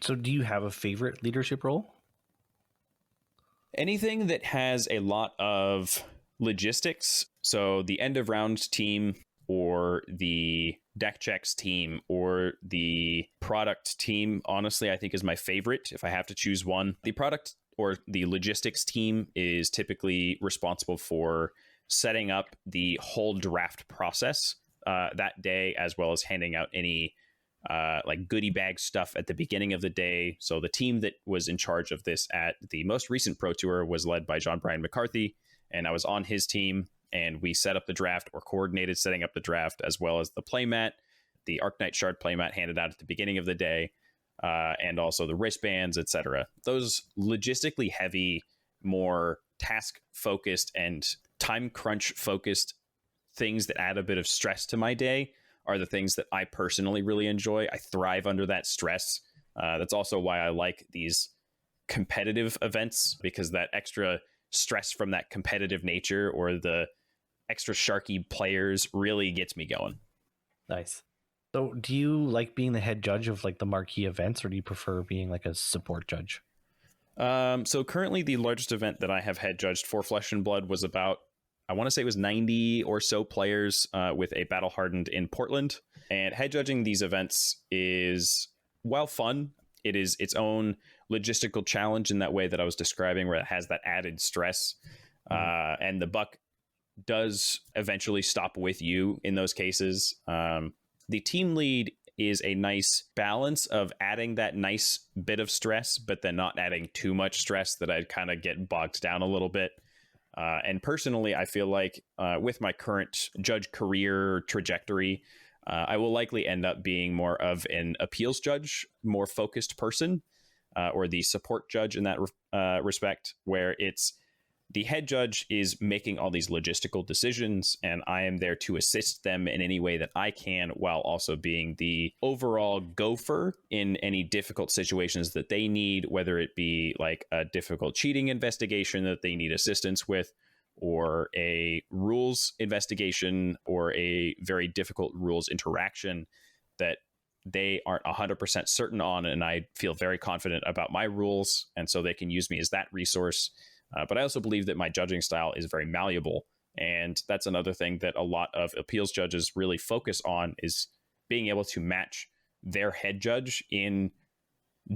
So do you have a favorite leadership role? Anything that has a lot of logistics. So the end of round team, or the deck checks team, or the product team, honestly, I think is my favorite if I have to choose one. The product or the logistics team is typically responsible for setting up the whole draft process that day, as well as handing out any like goodie bag stuff at the beginning of the day. So the team that was in charge of this at the most recent Pro Tour was led by John Brian McCarthy, and I was on his team, and we set up the draft, or coordinated setting up the draft, as well as the playmat, the Arknight Shard playmat handed out at the beginning of the day, and also the wristbands, etc. Those logistically heavy, more task focused and time crunch focused things that add a bit of stress to my day are the things that I personally really enjoy. I thrive under that stress. That's also why I like these competitive events, because that extra stress from that competitive nature or the extra sharky players really gets me going. Nice. So do you like being the head judge of like the marquee events, or do you prefer being like a support judge? So currently the largest event that I have head judged for Flesh and Blood was about, I want to say it was 90 or so players with a Battle Hardened in Portland. And head judging these events is, while fun, it is its own logistical challenge in that way that I was describing, where it has that added stress. And the buck does eventually stop with you in those cases. The team lead is a nice balance of adding that nice bit of stress, but then not adding too much stress that I'd kind of get bogged down a little bit. And personally, I feel like with my current judge career trajectory, I will likely end up being more of an appeals judge, more focused person, or the support judge in that respect, where it's the head judge is making all these logistical decisions, and I am there to assist them in any way that I can, while also being the overall gopher in any difficult situations that they need, whether it be like a difficult cheating investigation that they need assistance with, or a rules investigation, or a very difficult rules interaction that they aren't 100% certain on, and I feel very confident about my rules, and so they can use me as that resource. But I also believe that my judging style is very malleable. And that's another thing that a lot of appeals judges really focus on, is being able to match their head judge in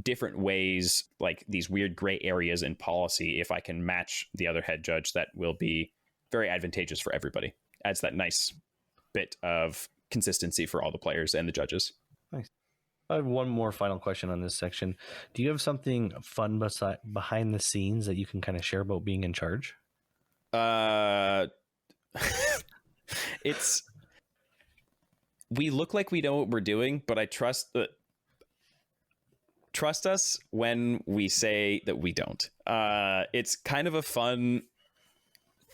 different ways, like these weird gray areas in policy. If I can match the other head judge, that will be very advantageous for everybody. Adds that nice bit of consistency for all the players and the judges. Nice. I have one more final question on this section. Do you have something fun behind the scenes that you can kind of share about being in charge? It's, we look like we know what we're doing, but I trust us when we say that we don't. It's kind of a fun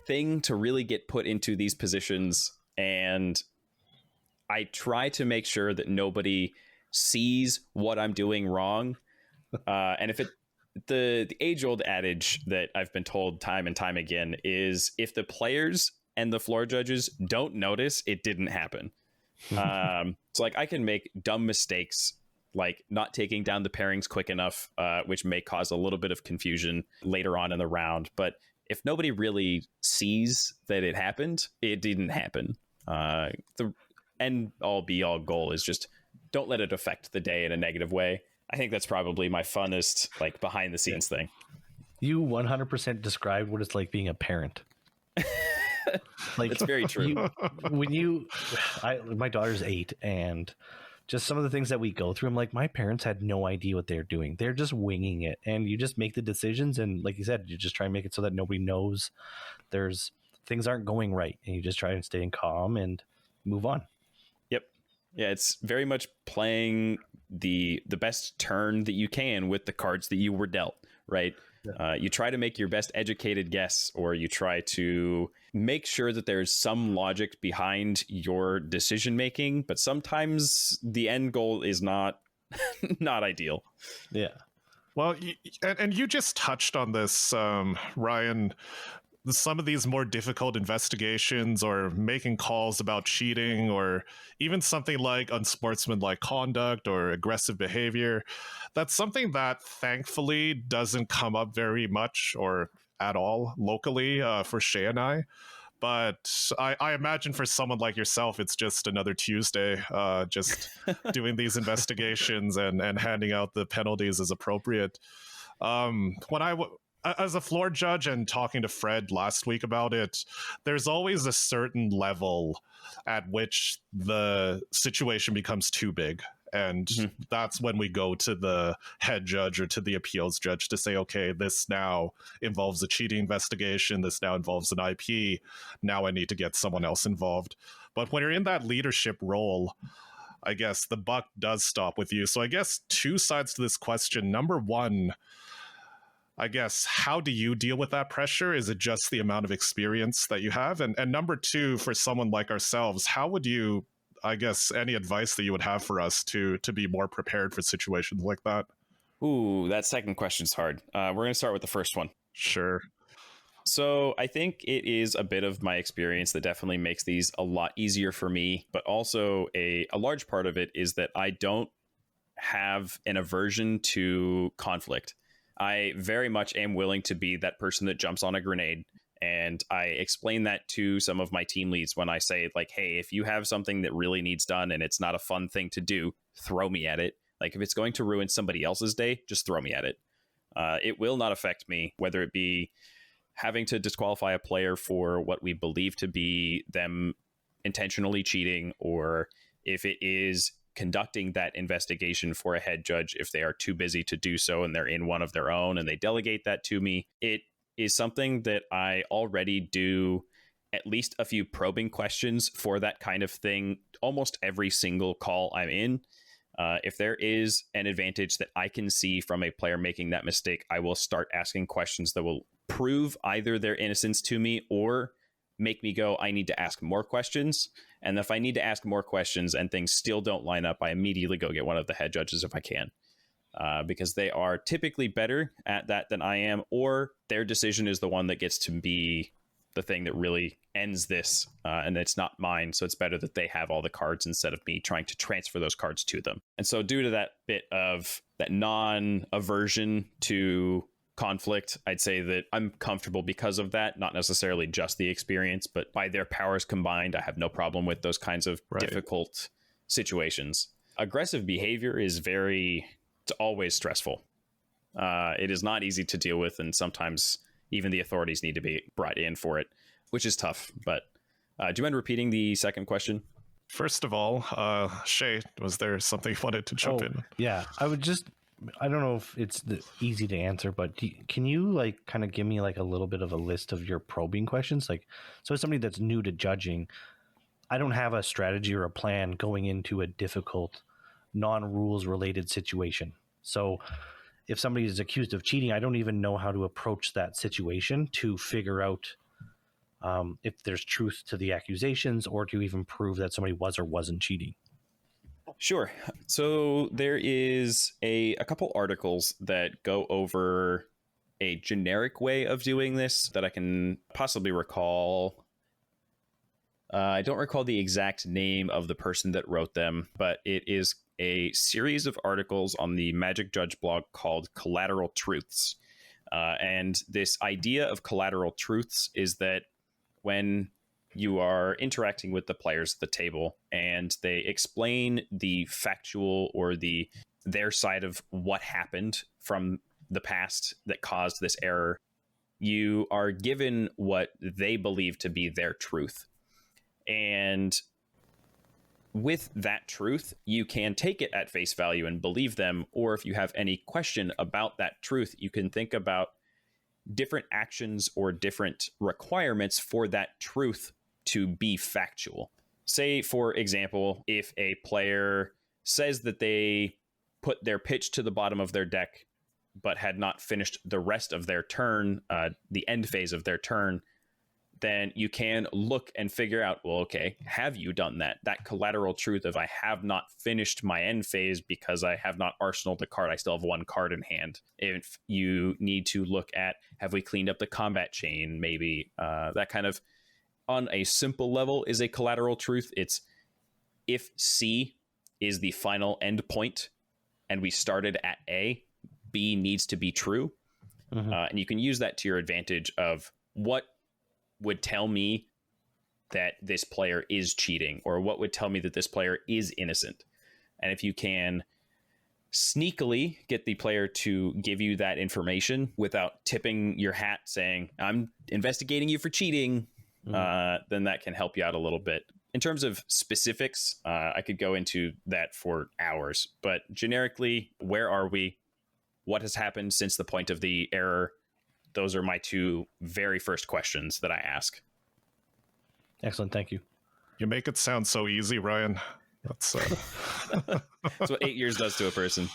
thing to really get put into these positions, and I try to make sure that nobody sees what I'm doing wrong. And if the age-old adage that I've been told time and time again is, if the players and the floor judges don't notice, it didn't happen. It's like I can make dumb mistakes, like not taking down the pairings quick enough, which may cause a little bit of confusion later on in the round. But if nobody really sees that it happened, it didn't happen. The end all be all goal is just don't let it affect the day in a negative way. I think that's probably my funnest, like, behind the scenes thing. You 100% described what it's like being a parent. Like, it's very true. My daughter's 8, and just some of the things that we go through, I'm like, my parents had no idea what they're doing. They're just winging it, and you just make the decisions, and like you said, you just try and make it so that nobody knows there's things aren't going right, and you just try and stay calm and move on. Yep. Yeah, it's very much playing the best turn that you can with the cards that you were dealt, right? Yeah. You try to make your best educated guess, or you try to make sure that there's some logic behind your decision making, but sometimes the end goal is not ideal. Yeah. Well, and you just touched on this, Ryan. Some of these more difficult investigations, or making calls about cheating, or even something like unsportsmanlike conduct or aggressive behavior, that's something that thankfully doesn't come up very much or at all locally for Shea and I. But I imagine for someone like yourself, it's just another Tuesday, just doing these investigations and handing out the penalties as appropriate. As a floor judge, and talking to Fred last week about it, there's always a certain level at which the situation becomes too big. And that's when we go to the head judge or to the appeals judge to say, okay, this now involves a cheating investigation. This now involves an IP. Now I need to get someone else involved. But when you're in that leadership role, I guess the buck does stop with you. So I guess two sides to this question. Number one, I guess, how do you deal with that pressure? Is it just the amount of experience that you have? And number two, for someone like ourselves, how would you, I guess, any advice that you would have for us to be more prepared for situations like that? Ooh, that second question's hard. We're going to start with the first one. Sure. So I think it is a bit of my experience that definitely makes these a lot easier for me, but also a large part of it is that I don't have an aversion to conflict. I very much am willing to be that person that jumps on a grenade. And I explain that to some of my team leads when I say, like, hey, if you have something that really needs done and it's not a fun thing to do, throw me at it. Like, if it's going to ruin somebody else's day, just throw me at it. It will not affect me, whether it be having to disqualify a player for what we believe to be them intentionally cheating, or if it is conducting that investigation for a head judge if they are too busy to do so and they're in one of their own and they delegate that to me. It is something that I already do at least a few probing questions for that kind of thing almost every single call I'm in. If there is an advantage that I can see from a player making that mistake, I will start asking questions that will prove either their innocence to me or make me go, I need to ask more questions. And if I need to ask more questions and things still don't line up, I immediately go get one of the head judges if I can. Because they are typically better at that than I am, or their decision is the one that gets to be the thing that really ends this, and it's not mine. So it's better that they have all the cards instead of me trying to transfer those cards to them. And so due to that bit of that non-aversion to conflict, I'd say that I'm comfortable because of that, not necessarily just the experience, but by their powers combined, I have no problem with those kinds of difficult situations. Aggressive behavior is it's always stressful. It is not easy to deal with, and sometimes even the authorities need to be brought in for it, which is tough. But do you mind repeating the second question? First of all, Shea, was there something you wanted to jump in? Yeah, I don't know if it's easy to answer, but can you like kind of give me like a little bit of a list of your probing questions? Like, so as somebody that's new to judging, I don't have a strategy or a plan going into a difficult non-rules related situation. So if somebody is accused of cheating, I don't even know how to approach that situation to figure out if there's truth to the accusations or to even prove that somebody was or wasn't cheating. Sure. So there is a couple articles that go over a generic way of doing this that I can possibly recall. I don't recall the exact name of the person that wrote them, but it is a series of articles on the Magic Judge blog called Collateral Truths. And this idea of collateral truths is that when you are interacting with the players at the table and they explain the factual or their side of what happened from the past that caused this error, you are given what they believe to be their truth. And with that truth, you can take it at face value and believe them, or if you have any question about that truth, you can think about different actions or different requirements for that truth to be factual. Say, for example, if a player says that they put their pitch to the bottom of their deck, but had not finished the rest of their turn, the end phase of their turn, then you can look and figure out, well, okay, have you done that? That collateral truth of I have not finished my end phase because I have not arsenaled the card. I still have one card in hand. If you need to look at, have we cleaned up the combat chain? Maybe that kind of, on a simple level, is a collateral truth. It's if C is the final end point and we started at A, B needs to be true. And you can use that to your advantage of what would tell me that this player is cheating, or what would tell me that this player is innocent. And if you can sneakily get the player to give you that information without tipping your hat saying, I'm investigating you for cheating, then that can help you out a little bit. in terms of specifics, I could go into that for hours, but generically, where are we? What has happened since the point of the error? Those are my two very first questions that I ask. Excellent. Thank you. You make it sound so easy, Ryan. That's That's what 8 years does to a person.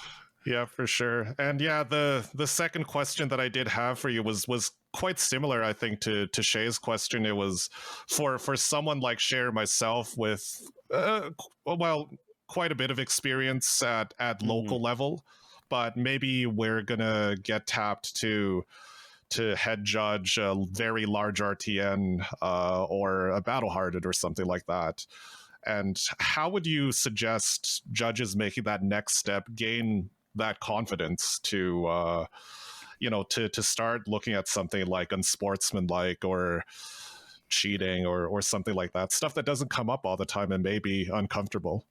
Yeah, for sure. And yeah, the second question that I did have for you was quite similar, I think, to Shea's question. It was for someone like Shea or myself with quite a bit of experience at local level, but maybe we're gonna get tapped to head judge a very large RTN or a battle hardened or something like that. And how would you suggest judges making that next step, gain that confidence to to start looking at something like unsportsmanlike or cheating or something like that, stuff that doesn't come up all the time and may be uncomfortable?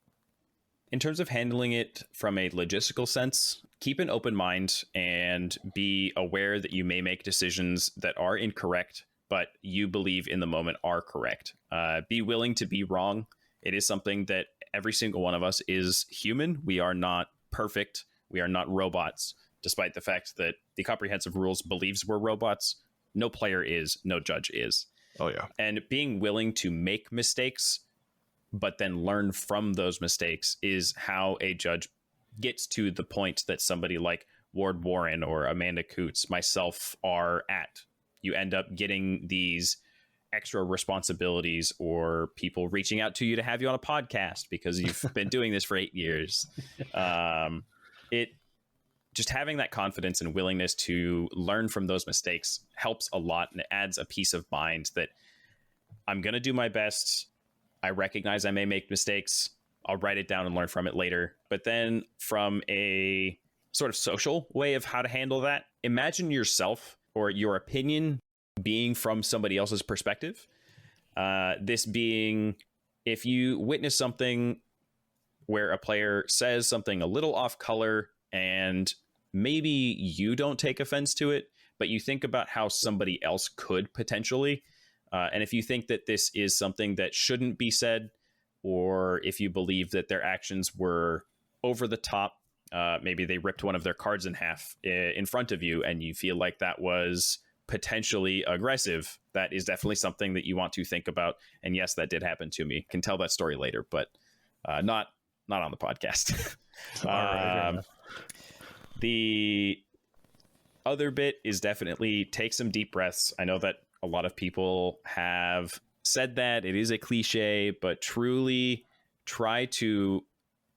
In terms of handling it from a logistical sense, keep an open mind and be aware that you may make decisions that are incorrect, but you believe in the moment are correct. Be willing to be wrong. It is something that every single one of us is human. We are not perfect. We are not robots, despite the fact that the comprehensive rules believes we're robots. No player is, no judge is. Oh, yeah. And being willing to make mistakes, but then learn from those mistakes is how a judge gets to the point that somebody like Ward Warren or Amanda Coots, myself, are at. You end up getting these extra responsibilities or people reaching out to you to have you on a podcast because you've been doing this for 8 years. It just having that confidence and willingness to learn from those mistakes helps a lot, and it adds a peace of mind that I'm going to do my best. I recognize I may make mistakes. I'll write it down and learn from it later. But then from a sort of social way of how to handle that, imagine yourself or your opinion being from somebody else's perspective. This being, if you witness something where a player says something a little off color and maybe you don't take offense to it, but you think about how somebody else could potentially. And if you think that this is something that shouldn't be said, or if you believe that their actions were over the top, maybe they ripped one of their cards in half in front of you and you feel like that was potentially aggressive, that is definitely something that you want to think about. And yes, that did happen to me. Can tell that story later, but not on the podcast. The other bit is definitely take some deep breaths. I know that a lot of people have said that. It is a cliche, but truly try to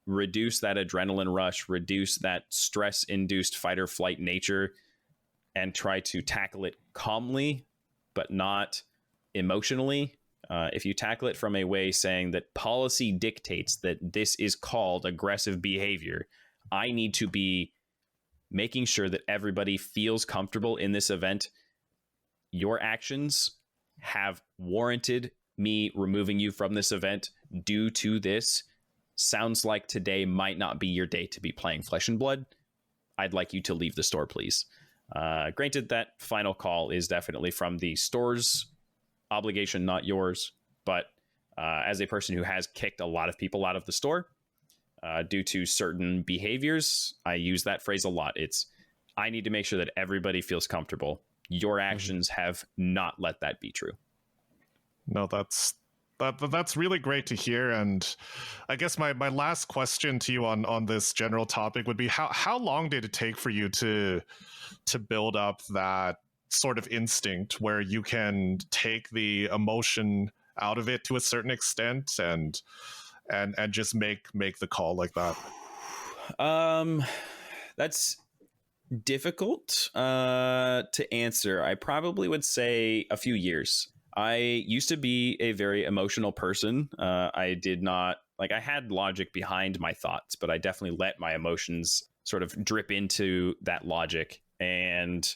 reduce that adrenaline rush, reduce that stress-induced fight or flight nature, and try to tackle it calmly, but not emotionally. If you tackle it from a way saying that policy dictates that this is called aggressive behavior, I need to be making sure that everybody feels comfortable in this event. Your actions have warranted me removing you from this event due to this. Sounds like today might not be your day to be playing Flesh and Blood. I'd like you to leave the store, please. Granted, that final call is definitely from the store's obligation, not yours. But as a person who has kicked a lot of people out of the store due to certain behaviors, I use that phrase a lot. It's, I need to make sure that everybody feels comfortable. Your actions have not let that be true. No, that's really great to hear. And I guess my last question to you on this general topic would be, how long did it take for you to build up that sort of instinct where you can take the emotion out of it to a certain extent and just make the call like that? That's difficult to answer. I probably would say a few years. I used to be a very emotional person. I did not, I had logic behind my thoughts, but I definitely let my emotions sort of drip into that logic. And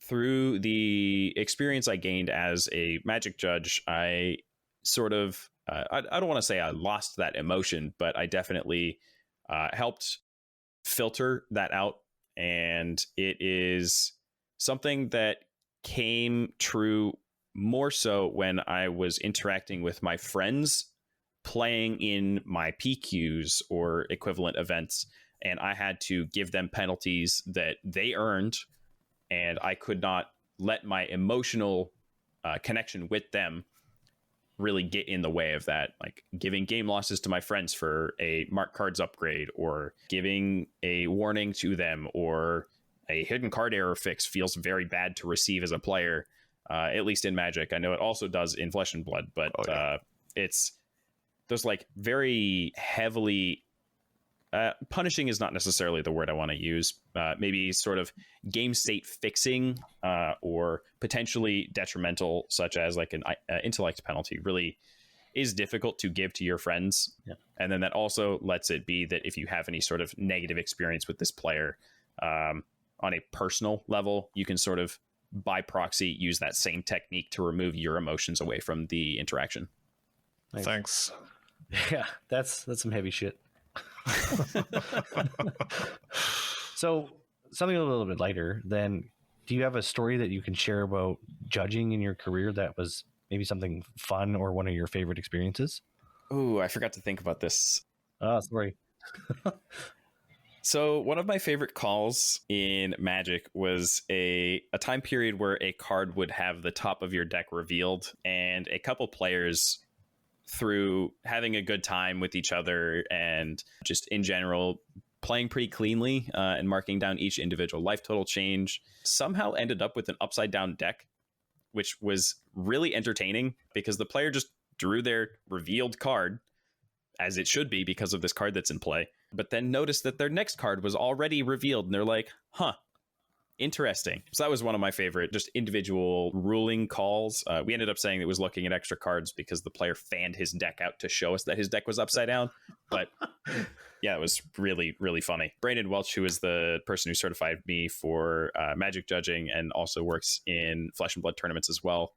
through the experience I gained as a Magic judge, I sort of, I don't want to say I lost that emotion, but I definitely helped filter that out. And it is something that came true more so when I was interacting with my friends playing in my PQs or equivalent events, and I had to give them penalties that they earned, and I could not let my emotional connection with them really get in the way of that, like giving game losses to my friends for a marked cards upgrade, or giving a warning to them, or a hidden card error fix feels very bad to receive as a player, at least in Magic. I know it also does in Flesh and Blood, but it's those like very heavily punishing is not necessarily the word I want to use. Maybe sort of game state fixing or potentially detrimental, such as like an intellect penalty, really is difficult to give to your friends. Yeah. And then that also lets it be that if you have any sort of negative experience with this player on a personal level, you can sort of by proxy use that same technique to remove your emotions away from the interaction. Thanks. Yeah, that's some heavy shit. So something a little bit lighter then, do you have a story that you can share about judging in your career that was maybe something fun or one of your favorite experiences? Oh, I forgot to think about this. Sorry. So one of my favorite calls in Magic was a time period where a card would have the top of your deck revealed, and a couple players, through having a good time with each other and just in general playing pretty cleanly and marking down each individual life total change, somehow ended up with an upside down deck, which was really entertaining because the player just drew their revealed card, as it should be because of this card that's in play, but then noticed that their next card was already revealed, and they're like, huh, interesting. So that was one of my favorite just individual ruling calls. We ended up saying it was looking at extra cards because the player fanned his deck out to show us that his deck was upside down. But yeah, it was really, really funny. Brandon Welch, who is the person who certified me for Magic judging and also works in Flesh and Blood tournaments as well,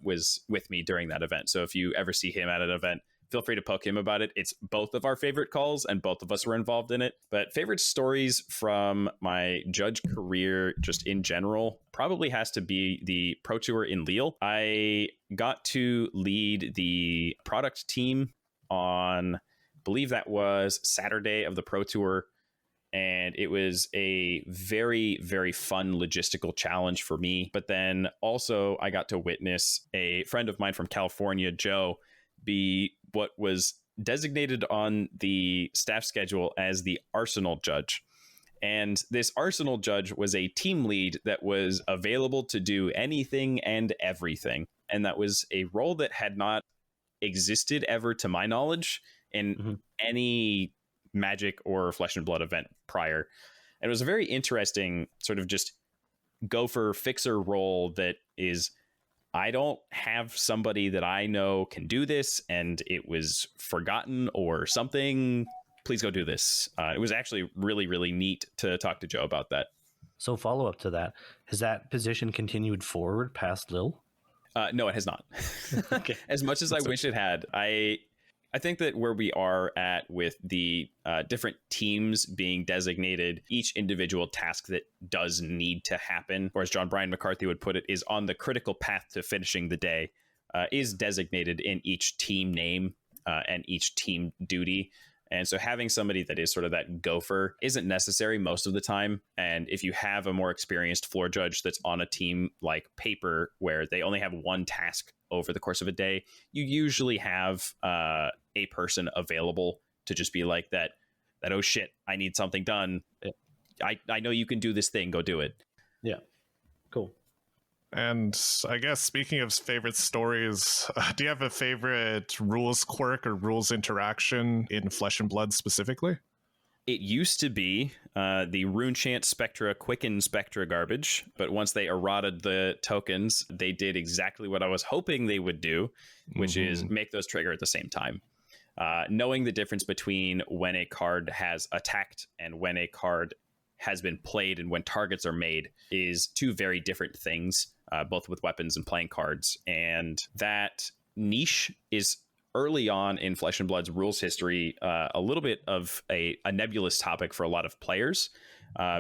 was with me during that event. So if you ever see him at an event, feel free to poke him about it. It's both of our favorite calls and both of us were involved in it. But favorite stories from my judge career, just in general, probably has to be the Pro Tour in Lille. I got to lead the product team on, I believe that was Saturday of the Pro Tour. And it was a very, very fun logistical challenge for me. But then also I got to witness a friend of mine from California, Joe, be what was designated on the staff schedule as the Arsenal judge. And this Arsenal judge was a team lead that was available to do anything and everything. And that was a role that had not existed ever, to my knowledge, in any Magic or Flesh and Blood event prior. And it was a very interesting sort of just gopher fixer role that is, I don't have somebody that I know can do this, and it was forgotten or something. Please go do this. It was actually really, really neat to talk to Joe about that. So follow up to that, has that position continued forward past Lille? No, it has not. Okay. As much as I wish it had. I think that where we are at with the different teams being designated, each individual task that does need to happen, or as John Brian McCarthy would put it, is on the critical path to finishing the day, is designated in each team name and each team duty. And so having somebody that is sort of that gopher isn't necessary most of the time. And if you have a more experienced floor judge that's on a team like Paper, where they only have one task over the course of a day, you usually have a person available to just be like that, oh shit, I need something done. I know you can do this thing, go do it. Yeah. Cool. And I guess speaking of favorite stories, do you have a favorite rules quirk or rules interaction in Flesh and Blood specifically? It used to be the Rune Chant Spectra Quicken Spectra garbage, but once they eroded the tokens, they did exactly what I was hoping they would do, which is make those trigger at the same time. Knowing the difference between when a card has attacked and when a card has been played and when targets are made is two very different things, both with weapons and playing cards. And that niche is early on in Flesh and Blood's rules history, a little bit of a nebulous topic for a lot of players,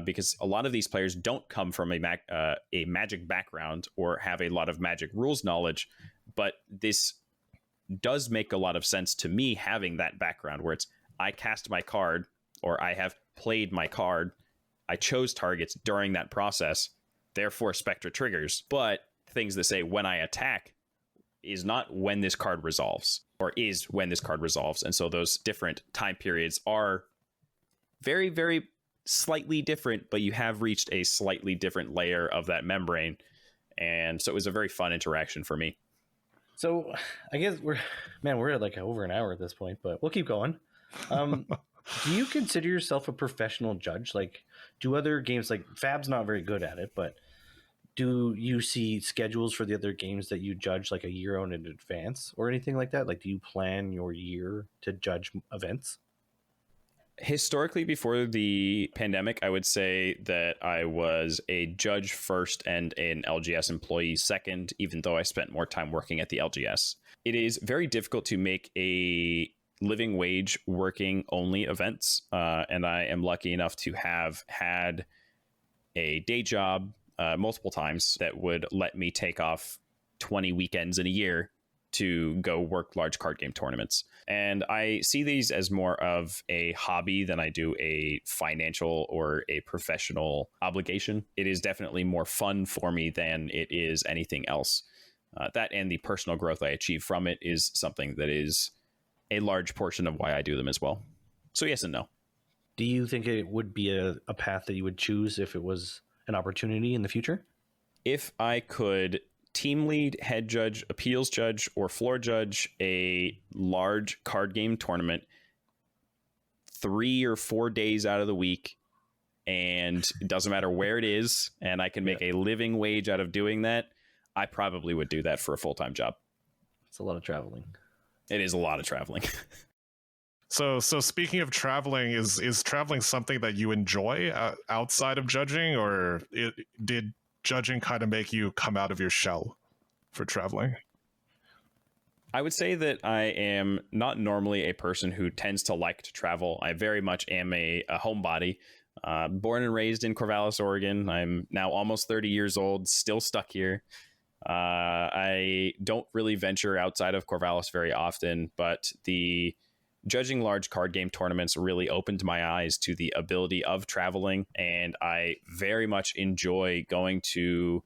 because a lot of these players don't come from a Magic background or have a lot of Magic rules knowledge, but this does make a lot of sense to me having that background where it's I cast my card or I have played my card. I chose targets during that process. Therefore, Spectra triggers. But things that say when I attack is not when this card resolves or is when this card resolves. And so those different time periods are very, very slightly different, but you have reached a slightly different layer of that membrane. And so it was a very fun interaction for me. So I guess we're at like over an hour at this point, but we'll keep going. Do you consider yourself a professional judge? Like, do other games, like FAB's not very good at it, but do you see schedules for the other games that you judge like a year out in advance or anything like that? Like, do you plan your year to judge events? Historically, before the pandemic, I would say that I was a judge first and an LGS employee second, even though I spent more time working at the LGS. It is very difficult to make a living wage working only events. And I am lucky enough to have had a day job multiple times that would let me take off 20 weekends in a year to go work large card game tournaments. And I see these as more of a hobby than I do a financial or a professional obligation. It is definitely more fun for me than it is anything else. That and the personal growth I achieve from it is something that is a large portion of why I do them as well. So yes and no. Do you think it would be a path that you would choose if it was an opportunity in the future? If I could team lead, head judge, appeals judge, or floor judge a large card game tournament 3 or 4 days out of the week, and it doesn't matter where it is, and I can make a living wage out of doing that, I probably would do that for a full-time job. It's a lot of traveling. It is a lot of traveling. So speaking of traveling, is traveling something that you enjoy outside of judging, or did judging kind of make you come out of your shell for traveling? I would say that I am not normally a person who tends to like to travel. I very much am a homebody. Born and raised in Corvallis, Oregon. I'm now almost 30 years old, still stuck here. I don't really venture outside of Corvallis very often, but the judging large card game tournaments really opened my eyes to the ability of traveling, and I very much enjoy going to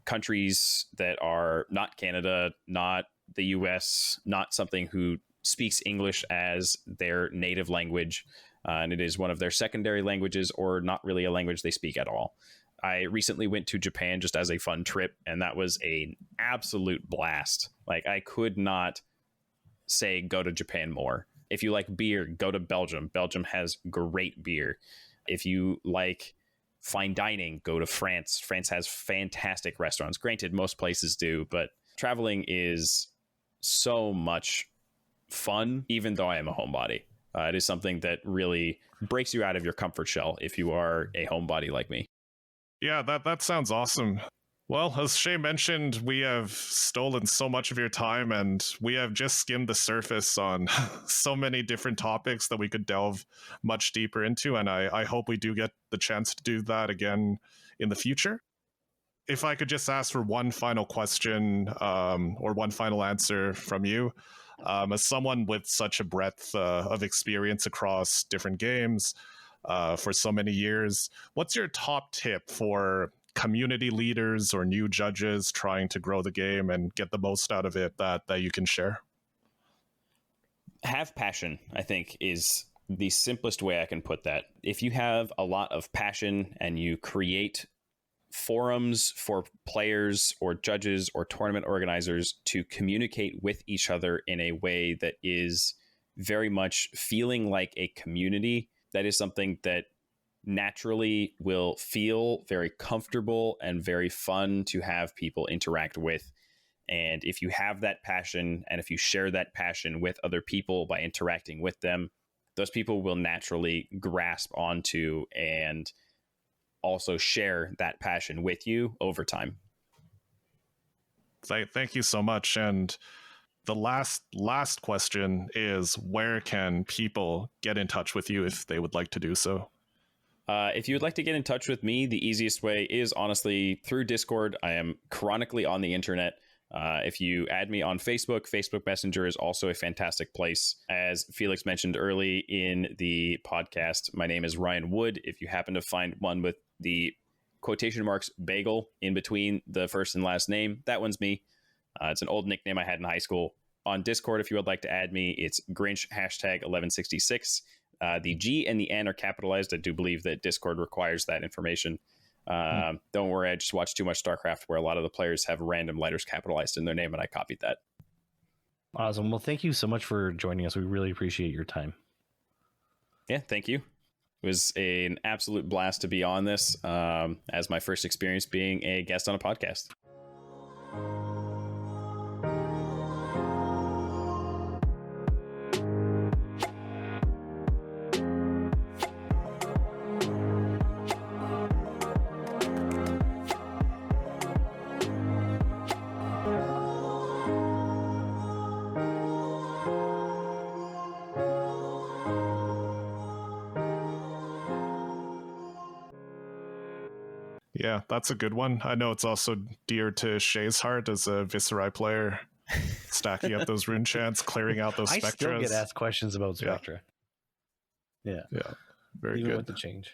countries that are not Canada, not the US, not something who speaks English as their native language, and it is one of their secondary languages or not really a language they speak at all. I recently went to Japan just as a fun trip, and that was an absolute blast. Like, I could not say go to Japan more. If you like beer, go to Belgium. Belgium has great beer. If you like fine dining, go to France. France has fantastic restaurants. Granted, most places do, but traveling is so much fun, even though I am a homebody. It is something that really breaks you out of your comfort shell if you are a homebody like me. Yeah, that sounds awesome. Well, as Shea mentioned, we have stolen so much of your time, and we have just skimmed the surface on so many different topics that we could delve much deeper into, and I hope we do get the chance to do that again in the future. If I could just ask for one final question or one final answer from you, as someone with such a breadth of experience across different games for so many years, what's your top tip for community leaders or new judges trying to grow the game and get the most out of it that you can share? Have passion, I think, is the simplest way I can put that. If you have a lot of passion and you create forums for players or judges or tournament organizers to communicate with each other in a way that is very much feeling like a community, that is something that naturally will feel very comfortable and very fun to have people interact with. And if you have that passion, and if you share that passion with other people by interacting with them, those people will naturally grasp onto and also share that passion with you over time. Thank you so much. And the last question is, where can people get in touch with you if they would like to do so? If you would like to get in touch with me, the easiest way is honestly through Discord. I am chronically on the internet. If you add me on Facebook Messenger is also a fantastic place. As Felix mentioned early in the podcast, my name is Ryan Wood. If you happen to find one with the quotation marks bagel in between the first and last name, that one's me. It's an old nickname I had in high school. On Discord, if you would like to add me, it's Grinch #1166. The G and the N are capitalized. I do believe that Discord requires that information. Don't worry, I just watched too much StarCraft where a lot of the players have random letters capitalized in their name, and I copied that. Awesome. Well, thank you so much for joining us. We really appreciate your time. Yeah, thank you. It was an absolute blast to be on this as my first experience being a guest on a podcast. Yeah, that's a good one. I know it's also dear to Shea's heart as a Viserai player, stacking up those rune chants, clearing out those I spectras. still get asked questions about Spectra. Yeah. Yeah, very Even good. with the change.